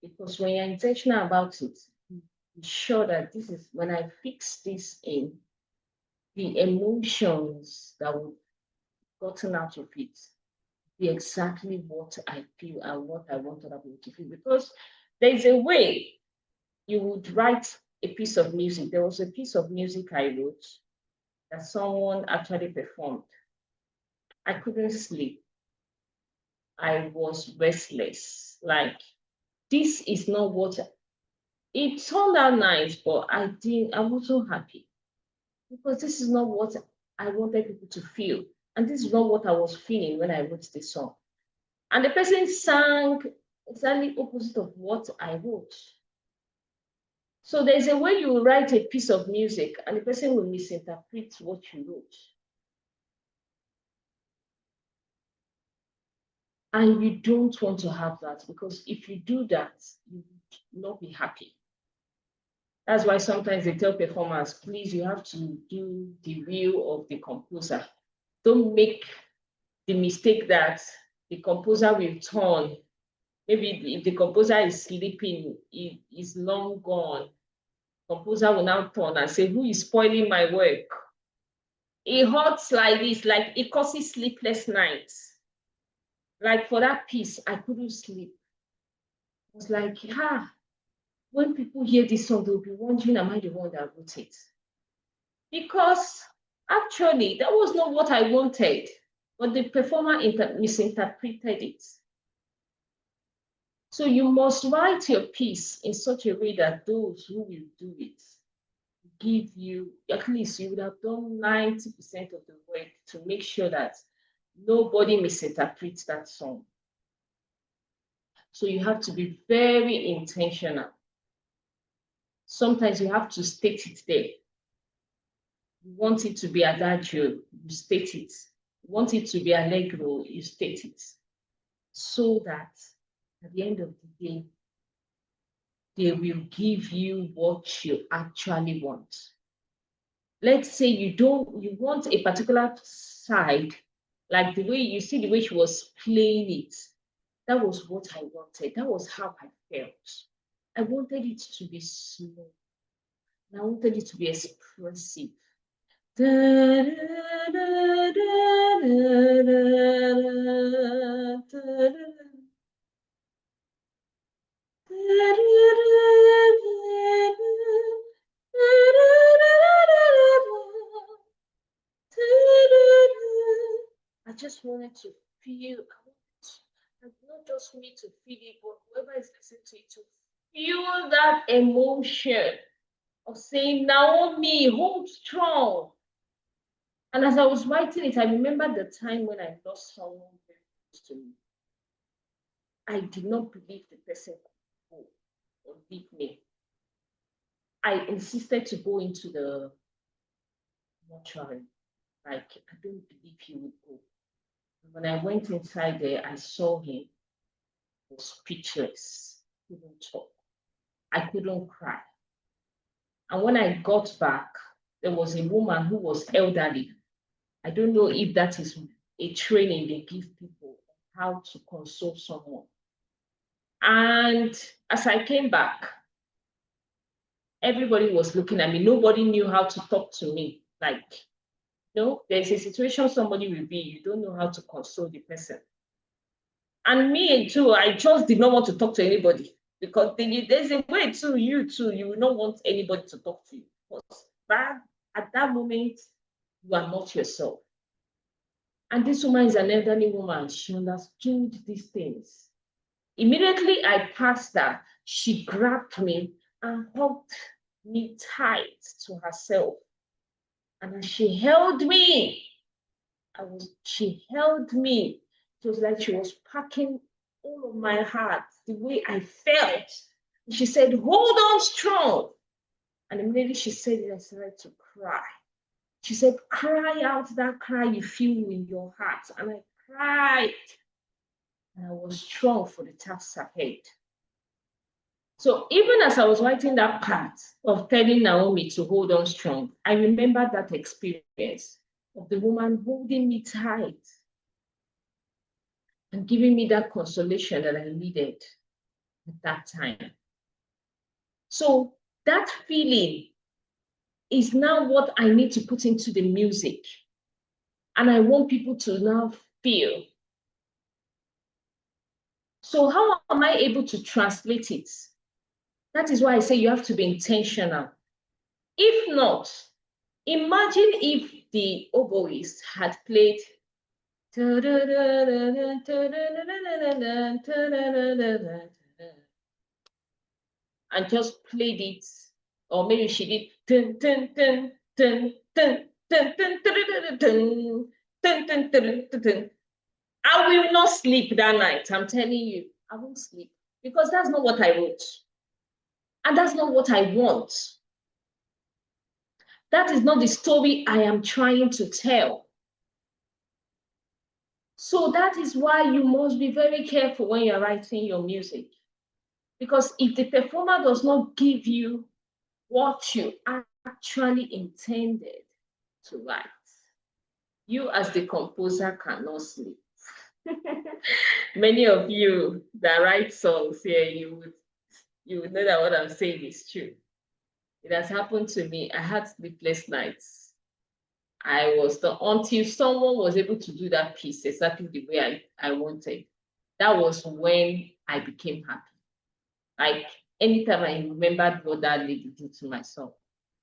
S1: Because when you're intentional about it, be sure that this is, when I fix this in, the emotions that will be gotten out of it be exactly what I feel and what I want other people to feel. Because there's a way you would write a piece of music. There was a piece of music I wrote that someone actually performed. I couldn't sleep. I was restless. Like, this is not what It turned out nice, but I wasn't happy because this is not what I wanted people to feel. And this is not what I was feeling when I wrote the song. And the person sang exactly opposite of what I wrote. So there's a way you write a piece of music and the person will misinterpret what you wrote. And you don't want to have that, because if you do that, you will not be happy. That's why sometimes they tell performers, please, you have to do the will of the composer. Don't make the mistake that the composer will turn. Maybe if the composer is sleeping, he is long gone. Composer will now turn and say, who is spoiling my work? It hurts like this, like it causes sleepless nights. Like for that piece, I couldn't sleep. I was like, when people hear this song, they'll be wondering, am I the one that wrote it? Because actually, that was not what I wanted, but the performer misinterpreted it. So you must write your piece in such a way that those who will do it give you, at least you would have done 90% of the work to make sure that nobody misinterprets that song. So you have to be very intentional. Sometimes you have to state it there. You want it to be adagio, you state it. You want it to be allegro, you state it. So that at the end of the day, they will give you what you actually want. Let's say you want a particular side, like the way you see the way she was playing it. That was what I wanted. That was how I felt. I wanted it to be slow. I wanted it to be expressive. I just wanted to feel, not just me to feel it, but whoever is listening to it to feel that emotion of saying, Naomi, hold strong. And as I was writing it, I remember the time when I lost someone very close to me. I did not believe the person could go or leave me. I insisted to go into the mortuary. Like, I don't believe he would go. And when I went inside there, I saw him. He was speechless. Couldn't talk. I couldn't cry. And when I got back, there was a woman who was elderly. I don't know if that is a training they give people how to console someone. And as I came back, everybody was looking at me. Nobody knew how to talk to me. Like, there's a situation somebody will be, you don't know how to console the person. And me too, I just did not want to talk to anybody, because there's a way too, you will not want anybody to talk to you. Because at that moment, you are not yourself. And this woman is an elderly woman. She understood these things. Immediately I passed her, she grabbed me and hugged me tight to herself. And as she held me, she held me. It was like she was packing all of my heart, the way I felt. And she said, hold on strong. And immediately she said it, I started to cry. She said, cry out that cry you feel in your heart. And I cried. And I was strong for the task ahead. So even as I was writing that part of telling Naomi to hold on strong, I remember that experience of the woman holding me tight and giving me that consolation that I needed at that time. So that feeling is now what I need to put into the music. And I want people to now feel. So how am I able to translate it? That is why I say you have to be intentional. If not, imagine if the oboist had played and just played it, or maybe she did dun dun dun dun dun dun dun dun dun dun dun dun dun dun. I will not sleep that night. I'm telling you, I won't sleep because that's not what I wrote, and that's not what I want. That is not the story I am trying to tell. So that is why you must be very careful when you're writing your music. Because if the performer does not give you what you actually intended to write, you as the composer cannot sleep. Many of you that write songs here, you would know that what I'm saying is true. It has happened to me. I had sleepless nights. Until someone was able to do that piece exactly the way I wanted. That was when I became happy. Like anytime I remembered what that lady did to my song,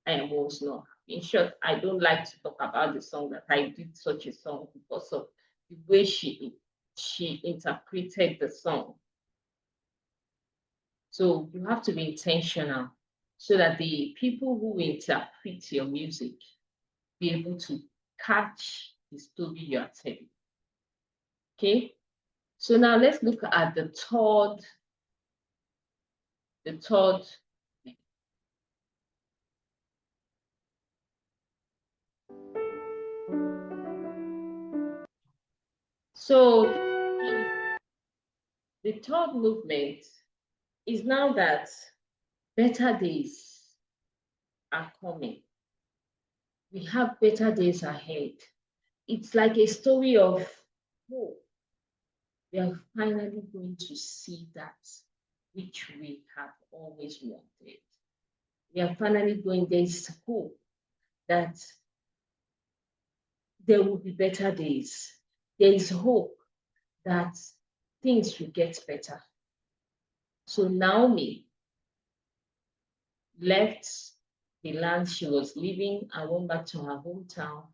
S1: I am always not happy. In short, I don't like to talk about the song that I did such a song because of the way she interpreted the song. So you have to be intentional so that the people who interpret your music be able to catch the story you are telling. Okay, so now let's look at the third. So the third movement is now that better days are coming. We have better days ahead. It's like a story of hope. We are finally going to see that which we have always wanted. We are finally going, there's hope that there will be better days. There is hope that things will get better. So Naomi left the land she was living and went back to her hometown,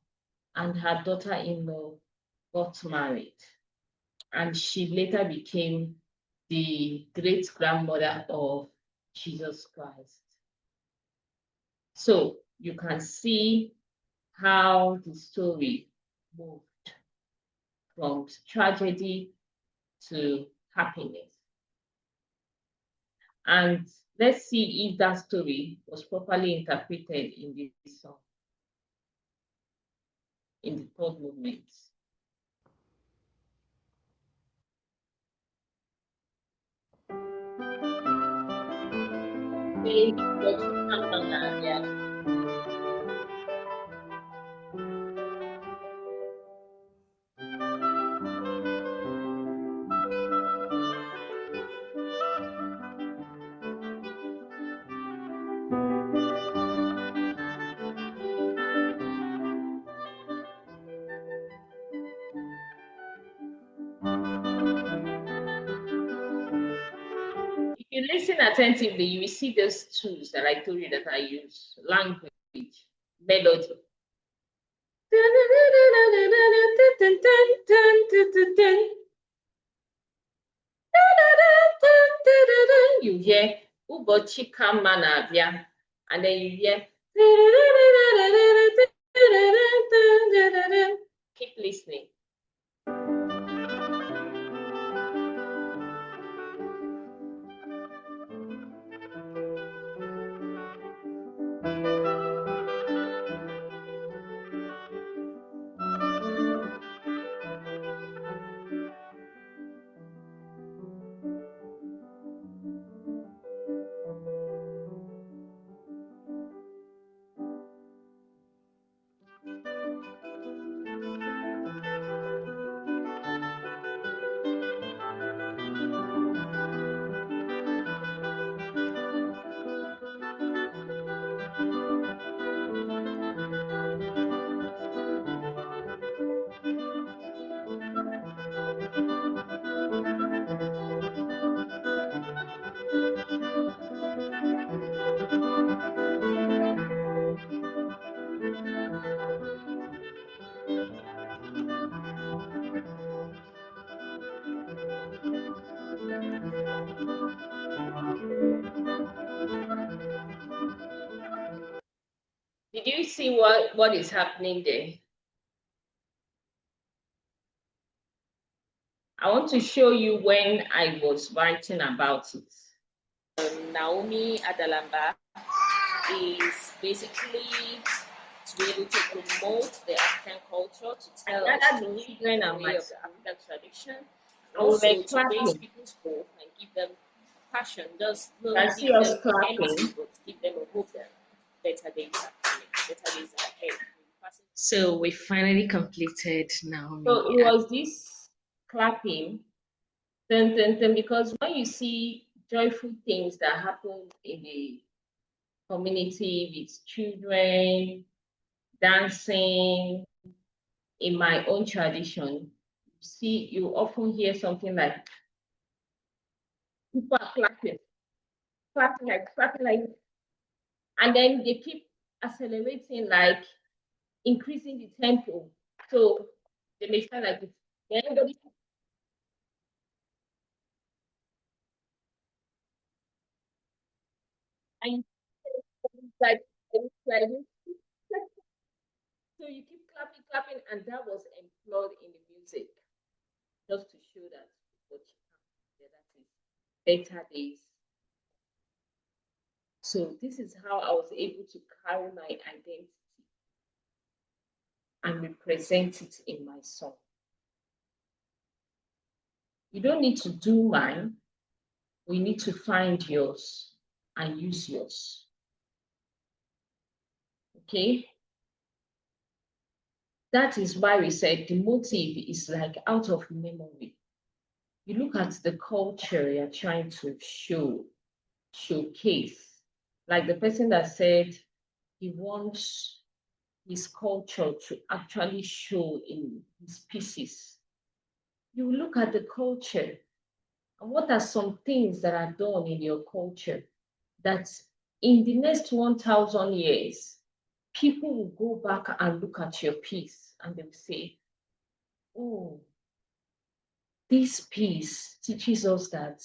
S1: and her daughter-in-law got married. And she later became the great-grandmother of Jesus Christ. So you can see how the story moved from tragedy to happiness. And let's see if that story was properly interpreted in this song, in the third movement. If you listen attentively, you will see those tools that I told you that I use: language, melody. You hear Ubochi Kama na-abịa, and then you hear keep listening. Did you see what is happening there? I want to show you when I was writing about it. Naomi Adala is basically to be able to promote the African culture, to tell us the children and way of the African tradition, also to raise people's hope and give them passion, just not give them energy, but give them a hope that better days are coming, better days are ahead. So we finally completed Naomi. So it was this clapping, because when you see joyful things that happen in the community with children, dancing, in my own tradition, you often hear something like people are clapping, and then they keep accelerating, like increasing the tempo. So they may sound like this. Everybody, and like so you keep clapping, and that was employed in the music, just to show that what that is better days. So this is how I was able to carry my identity and represent it in my song. You don't need to do mine. We need to find yours and use yours. Okay? That is why we said the motive is like out of memory. You look at the culture you're trying to showcase. Like the person that said he wants his culture to actually show in his pieces. You look at the culture and what are some things that are done in your culture that in the next 1,000 years, people will go back and look at your piece and they will say, oh, this piece teaches us that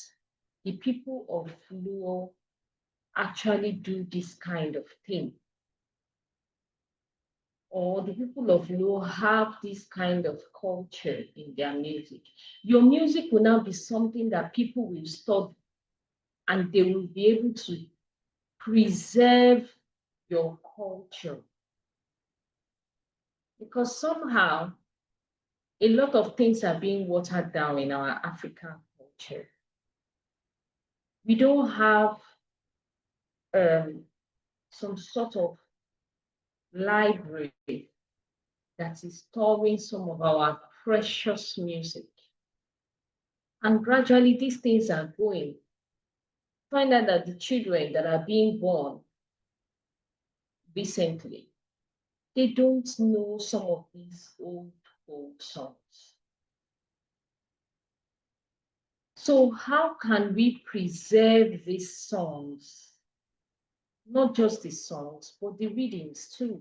S1: the people of Luo actually do this kind of thing. Or the people of Luo have this kind of culture in their music. Your music will now be something that people will study and they will be able to preserve your culture. Because somehow, a lot of things are being watered down in our African culture. We don't have some sort of library that is storing some of our precious music. And gradually, these things are going. Find out that the children that are being born recently, they don't know some of these old songs. So how can we preserve these songs? Not just the songs, but the readings too,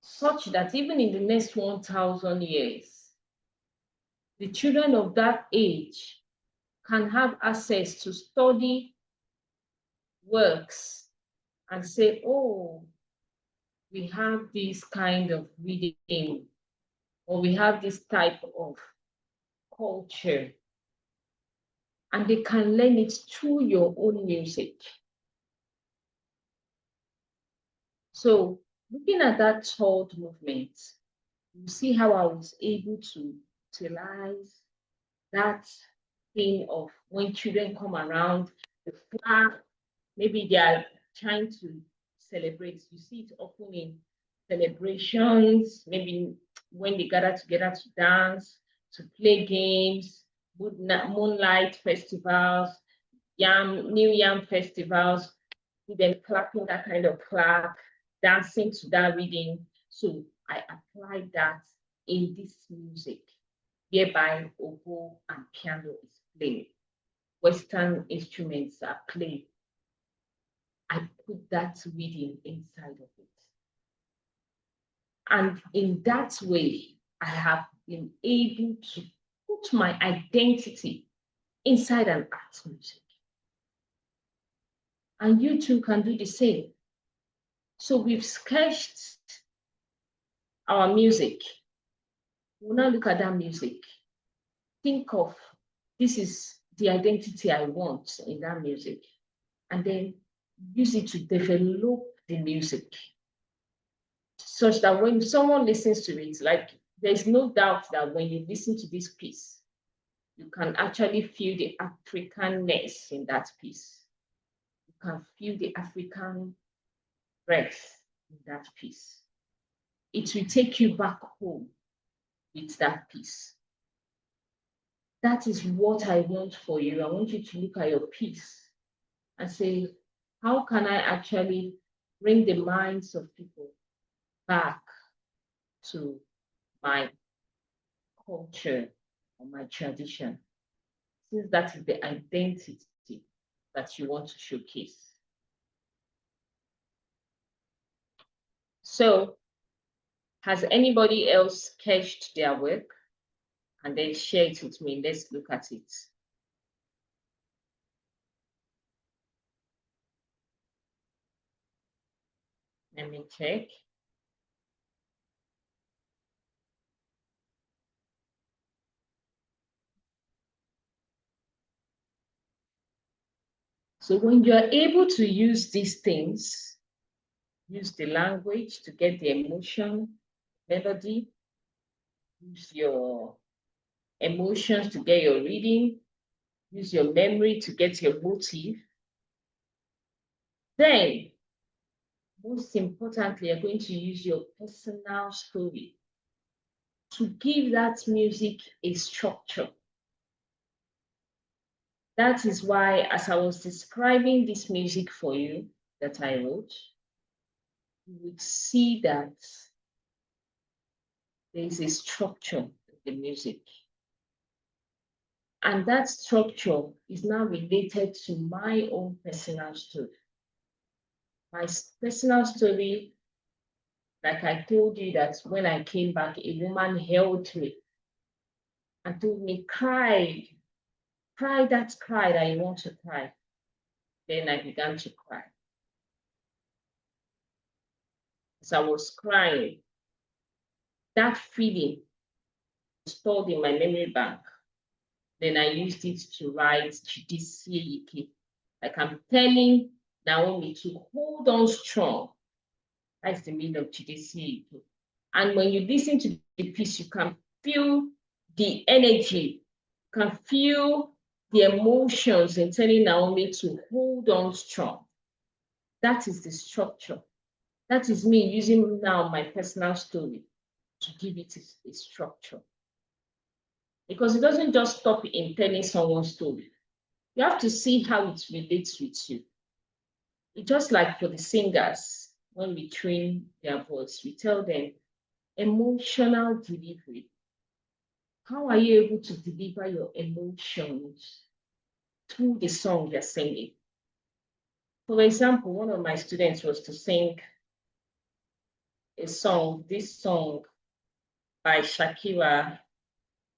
S1: such that even in the next 1,000 years, the children of that age can have access to study works and say, oh, we have this kind of reading, or we have this type of culture, and they can learn it through your own music. So looking at that third movement, you see how I was able to utilize that thing of when children come around, the flag, maybe they are trying to celebrate. You see it often in celebrations, maybe when they gather together to dance, to play games, moonlight festivals, New Yam festivals, with them clapping that kind of clap, dancing to that reading. So I applied that in this music, whereby oboe and piano is played. Western instruments are played. I put that reading inside of it. And in that way, I have been able to put my identity inside an art music. And you too can do the same. So we've sketched our music. We'll now look at that music. Think of, this is the identity I want in that music. And then use it to develop the music such that when someone listens to it, like there's no doubt that when you listen to this piece, you can actually feel the Africanness in that piece. You can feel the African breath in that piece. It will take you back home with that piece. That is what I want for you. I want you to look at your piece and say, how can I actually bring the minds of people back to my culture or my tradition, since that is the identity that you want to showcase. So, has anybody else sketched their work and then share it with me? Let's look at it. Let me check. So when you are able to use these things, use the language to get the emotion, melody, use your emotions to get your reading, use your memory to get your motive, then most importantly, you're going to use your personal story to give that music a structure. That is why, as I was describing this music for you that I wrote, you would see that there is a structure of the music. And that structure is now related to my own personal story. My personal story, like I told you, that when I came back, a woman held me and told me, cry that cry that you want to cry. Then I began to cry. As I was crying, that feeling was stored in my memory bank. Then I used it to write Jidisi. Like I'm telling Naomi to hold on strong. That's the meaning of Jidisi. And when you listen to the piece, you can feel the energy, you can feel the emotions in telling Naomi to hold on strong. That is the structure. That is me using now my personal story to give it a structure. Because it doesn't just stop in telling someone's story. You have to see how it relates with you. It's just like for the singers, when we train their voice, we tell them emotional delivery. How are you able to deliver your emotions through the song you're singing? For example, one of my students was to sing a song, this song by Shakira,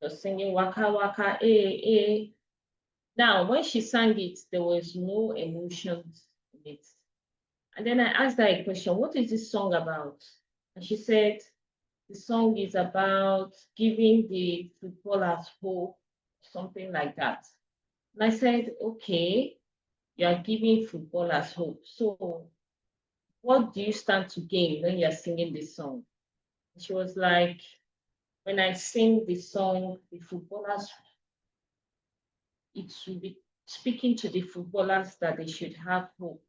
S1: was singing Waka Waka, eh. Now, when she sang it, there was no emotions in it. And then I asked her a question, what is this song about? And she said, the song is about giving the footballers hope, something like that. And I said, okay, you are giving footballers hope. So what do you stand to gain when you're singing this song? And she was like, when I sing the song, the footballers, it should be speaking to the footballers that they should have hope.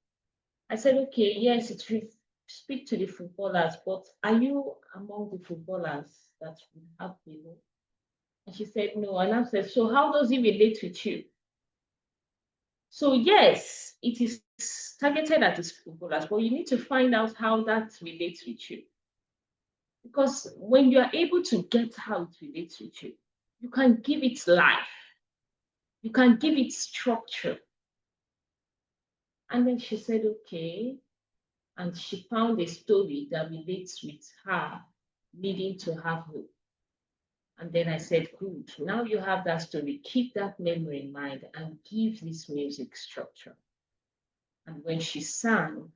S1: I said, okay, yes, it will speak to the footballers, but are you among the footballers that would have the hope? And she said, no. And I said, so how does it relate with you? So yes, it is targeted at the footballers, but you need to find out how that relates with you. Because when you are able to get how it relates with you, you can give it life. You can give it structure. And then she said, okay. And she found a story that relates with her needing to have hope. And then I said, good, now you have that story, keep that memory in mind and give this music structure. And when she sang,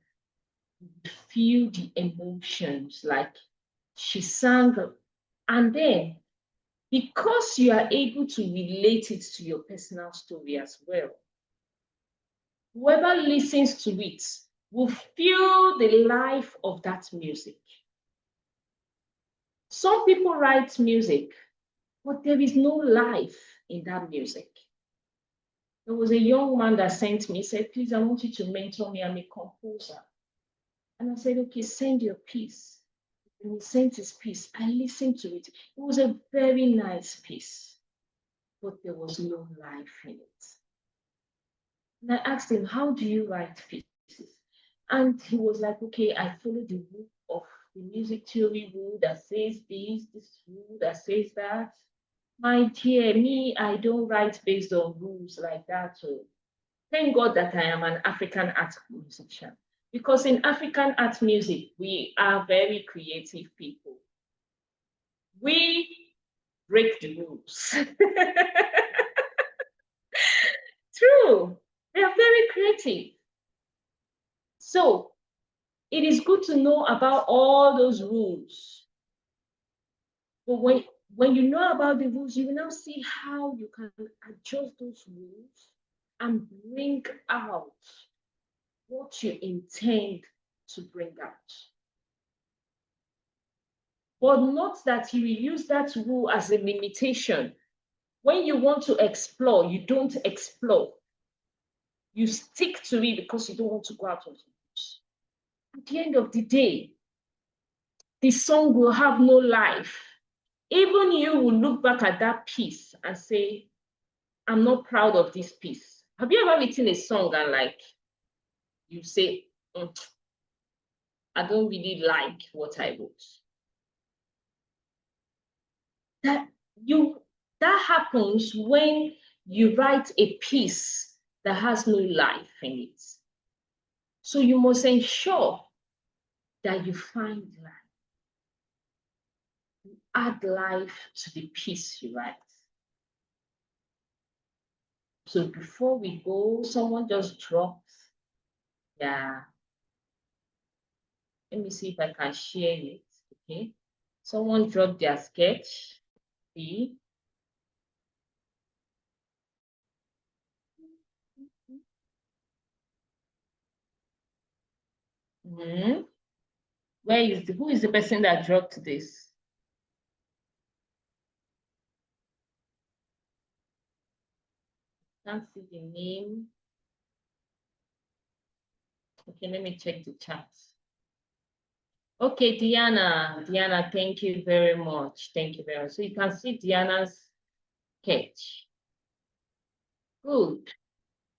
S1: feel the emotions, like she sang, and then because you are able to relate it to your personal story as well, whoever listens to it will feel the life of that music. Some people write music, but there is no life in that music. There was a young man that sent me, said, please, I want you to mentor me. I'm a composer. And I said, okay, send your piece. And he sent his piece. I listened to it. It was a very nice piece, but there was no life in it. And I asked him, how do you write pieces? And he was like, okay, I follow the rule of the music theory rule that says this rule that says that. My dear, me, I don't write based on rules like that. So thank God that I am an African art musician. Because in African art music, we are very creative people. We break the rules. True. They are very creative. So it is good to know about all those rules. But when you know about the rules, you will now see how you can adjust those rules and bring out what you intend to bring out. But not that you will use that rule as a limitation. When you want to explore, you don't explore. You stick to it because you don't want to go out of the rules. At the end of the day, the song will have no life. Even you will look back at that piece and say, I'm not proud of this piece. Have you ever written a song and like, you say, I don't really like what I wrote? That happens when you write a piece that has no life in it. So you must ensure that you find life. You add life to the piece you write. So before we go, someone just dropped. Yeah. Let me see if I can share it. Okay. Someone dropped their sketch. See. Mm-hmm. Who is the person that dropped this? Can't see the name. Okay, let me check the chat. Okay, Diana, thank you very much. Thank you very much. So you can see Diana's sketch. Good.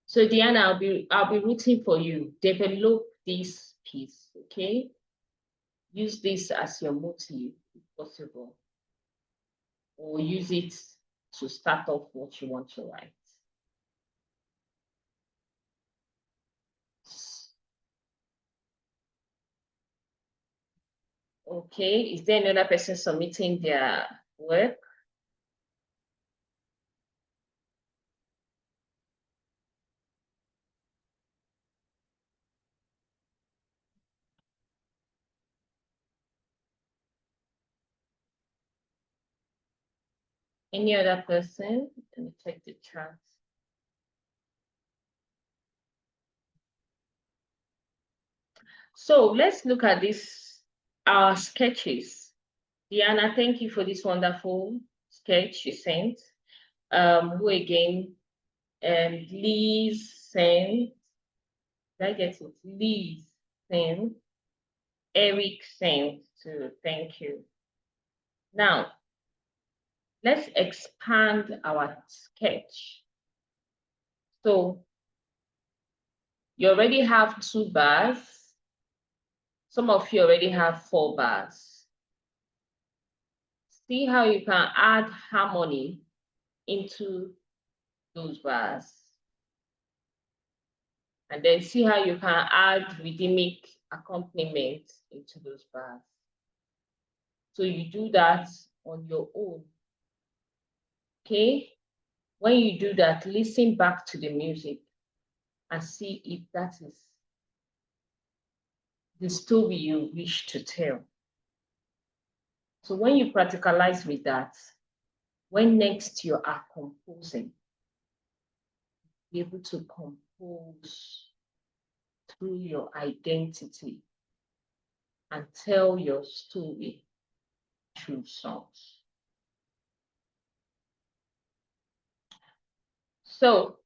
S1: So Diana, I'll be rooting for you. Develop this piece, okay? Use this as your motive, if possible, or use it to start off what you want to write. Okay, is there another person submitting their work? Any other person? Let me check the chat. So let's look at our sketches. Diana, thank you for this wonderful sketch you sent. Who again? Liz sent. Did I get it? Liz sent. Eric sent too. Thank you. Now, let's expand our sketch. So you already have 2 bars. Some of you already have 4 bars. See how you can add harmony into those bars. And then see how you can add rhythmic accompaniment into those bars. So you do that on your own. Okay? When you do that, listen back to the music and see if that is the story you wish to tell. So when you practicalize with that, when next you are composing, be able to compose through your identity and tell your story through songs. So,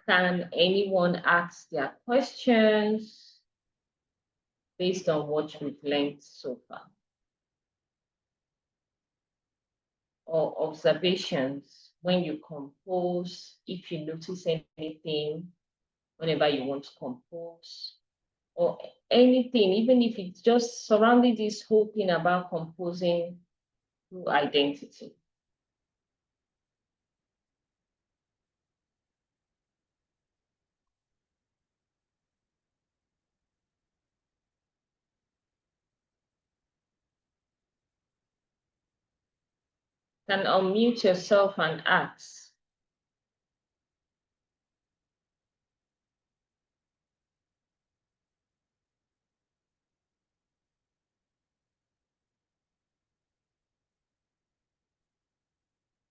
S1: can anyone ask their questions based on what we've learned so far? Or observations when you compose, if you notice anything whenever you want to compose, or anything, even if it's just surrounding this whole thing about composing through identity. Can unmute yourself and ask.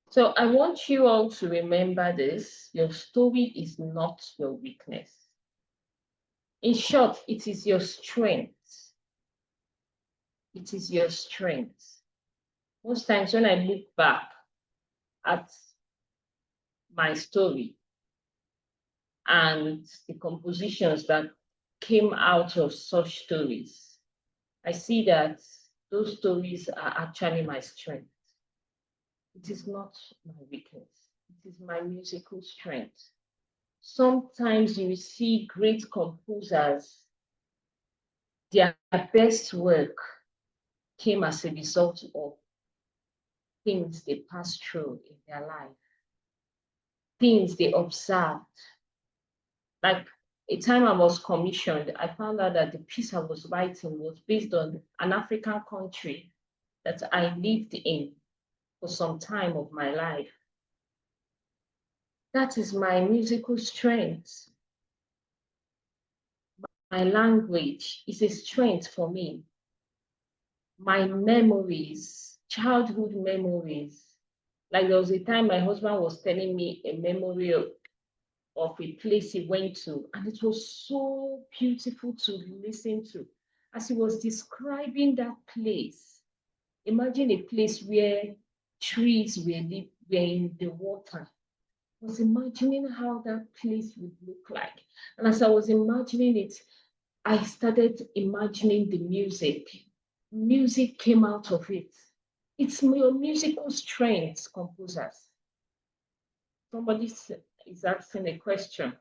S1: So I want you all to remember this. Your story is not your weakness. In short, it is your strength. It is your strength. Most times when I look back at my story and the compositions that came out of such stories, I see that those stories are actually my strength. It is not my weakness. It is my musical strength. Sometimes you see great composers, their best work came as a result of things they passed through in their life, things they observed. Like a time I was commissioned, I found out that the piece I was writing was based on an African country that I lived in for some time of my life. That is my musical strength. My language is a strength for me. My memories, childhood memories. Like there was a time my husband was telling me a memory of a place he went to, and it was so beautiful to listen to. As he was describing that place, imagine a place where trees were in the water. I was imagining how that place would look like. And as I was imagining it, I started imagining the music. Music came out of it. It's your musical strengths, composers. Somebody is asking a question.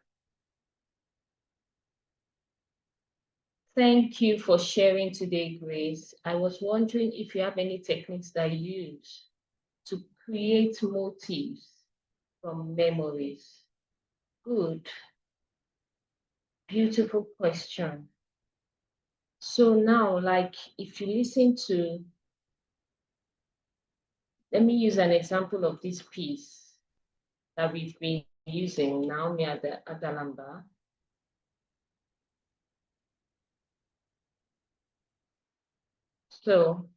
S1: Thank you for sharing today, Grace. I was wondering if you have any techniques that you use to create motifs from memories. Good. Beautiful question. So now, like, if you listen to, let me use an example of this piece that we've been using, Naomi Adala. So,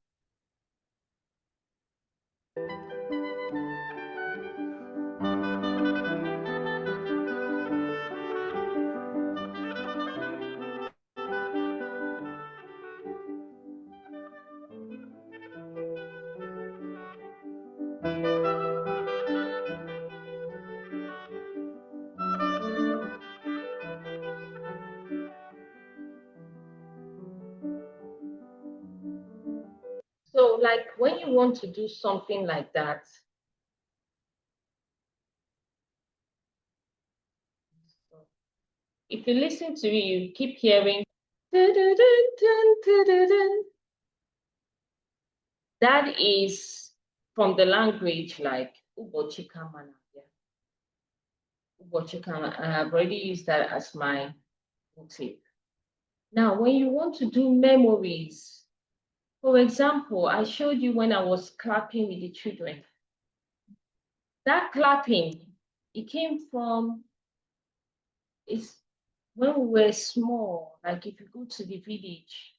S1: like when you want to do something like that, if you listen to it, you keep hearing, that is from the language like Ubochikama. Ubochikama, and I've already used that as my motif. Now, when you want to do memories, for example, I showed you when I was clapping with the children. That clapping, it came from, when we were small, like if you go to the village,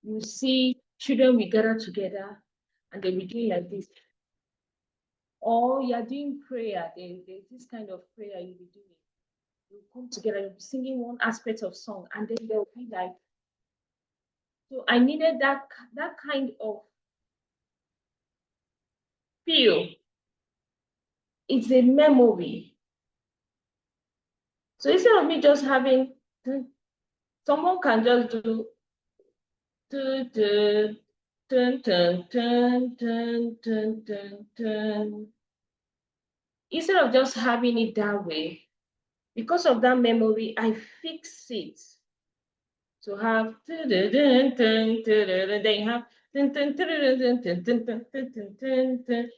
S1: you see children will gather together and they will do like this. Or you're doing prayer, there's this kind of prayer you'll be doing. You come together, you'll be singing one aspect of song, and then they'll be like, so I needed that kind of feel. It's a memory. So instead of me just having, someone can just do dun, dun, dun, dun, dun, dun, dun, dun, dun. Instead of just having it that way, because of that memory, I fix it to have then you have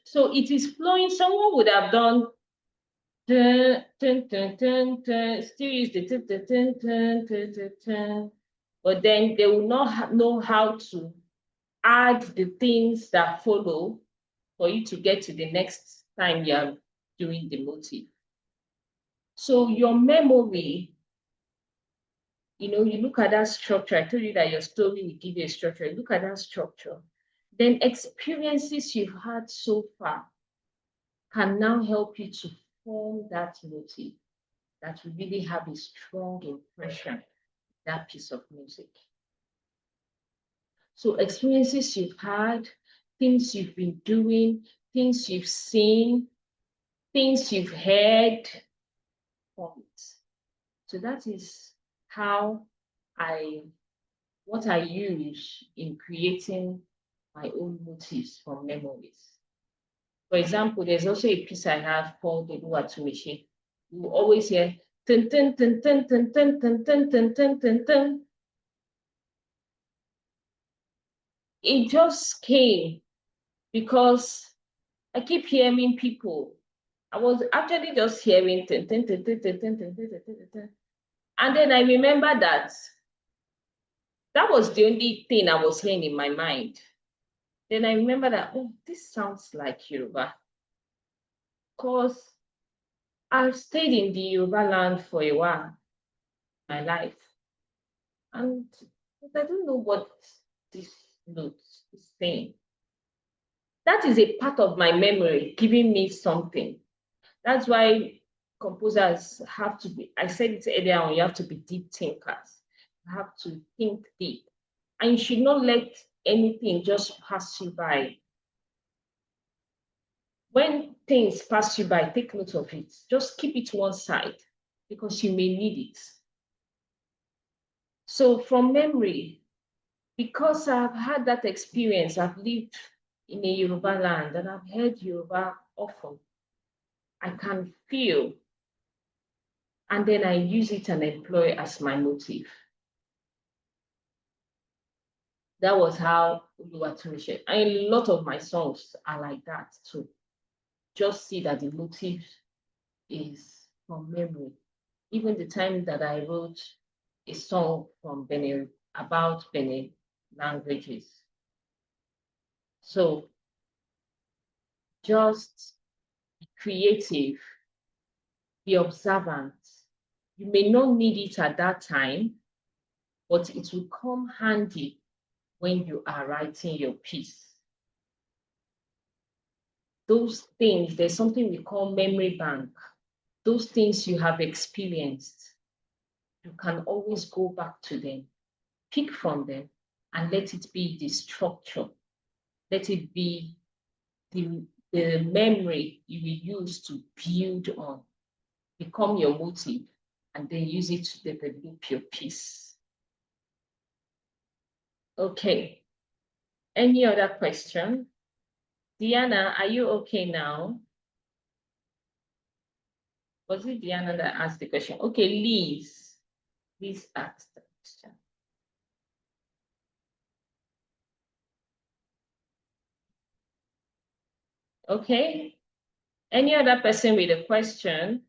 S1: so it is flowing. Someone would have done still use the but then they will not know how to add the things that follow for you to get to the next time you are doing the motive. So your memory, you look at that structure. I told you that your story will give you a structure. Look at that structure. Then experiences you've had so far can now help you to form that motive that will really have a strong impression, that piece of music. So experiences you've had, things you've been doing, things you've seen, things you've heard, form it. So that is what I use in creating my own motifs from memories. For example, there's also a piece I have called the Oluwatomishi. You will always hear tin tin tin tin tin tin tin tin tin tin tin tin. It just came because I keep hearing people. I was actually just hearing tin tin tin tin tin tin tin tin tin tin. And then I remember that was the only thing I was hearing in my mind. Then I remember that, oh, this sounds like Yoruba. Because I've stayed in the Yoruba land for a while, my life. And I don't know what this note is saying. That is a part of my memory giving me something. That's why composers have to be, I said it earlier on, you have to be deep thinkers. You have to think deep. And you should not let anything just pass you by. When things pass you by, take note of it. Just keep it one side because you may need it. So from memory, because I've had that experience, I've lived in a Yoruba land and I've heard Yoruba often, I can feel, and then I use it and employ as my motive. That was how Oluwatomishi, and a lot of my songs are like that too. Just see that the motive is from memory. Even the time that I wrote a song from Benin about Benin languages. So just be creative, be observant. You may not need it at that time, but it will come handy when you are writing your piece. Those things, there's something we call memory bank. Those things you have experienced, you can always go back to them, pick from them, and let it be the structure. Let it be the memory you will use to build on, become your motive, and then use it to develop your piece. Okay. Any other question? Diana, are you okay now? Was it Diana that asked the question? Okay, Liz. Liz asked the question. Okay. Any other person with a question?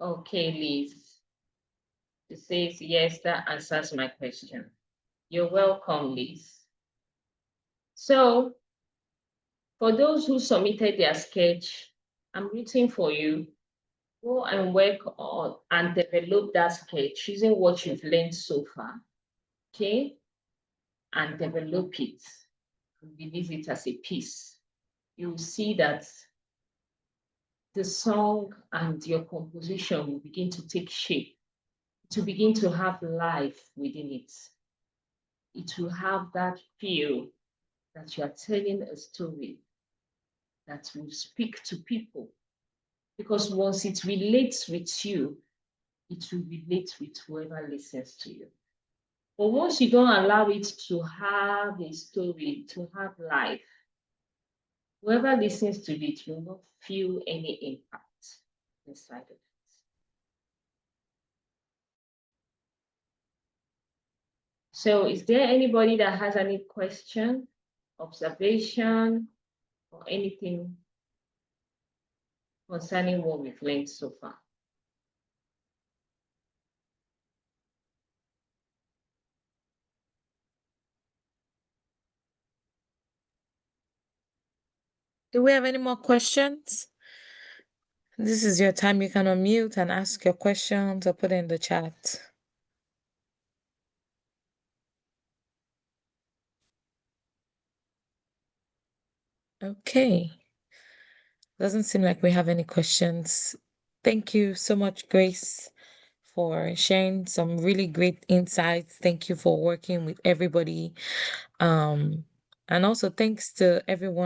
S1: Okay, Liz. She says, yes, that answers my question. You're welcome, Liz. So For those who submitted their sketch, I'm rooting for you. Go and work on and develop that sketch using what you've learned so far. Okay? And develop it. Release it as a piece. You will see that the song and your composition will begin to take shape, to begin to have life within it. It will have that feel that you are telling a story that will speak to people. Because once it relates with you, it will relate with whoever listens to you. But once you don't allow it to have a story, to have life, whoever listens to it will not feel any impact inside of it. So is there anybody that has any question, observation, or anything concerning what we've learned so far?
S2: Do we have any more questions? This is your time. You can unmute and ask your questions or put it in the chat. Okay. Doesn't seem like we have any questions. Thank you so much, Grace, for sharing some really great insights. Thank you for working with everybody. And also thanks to everyone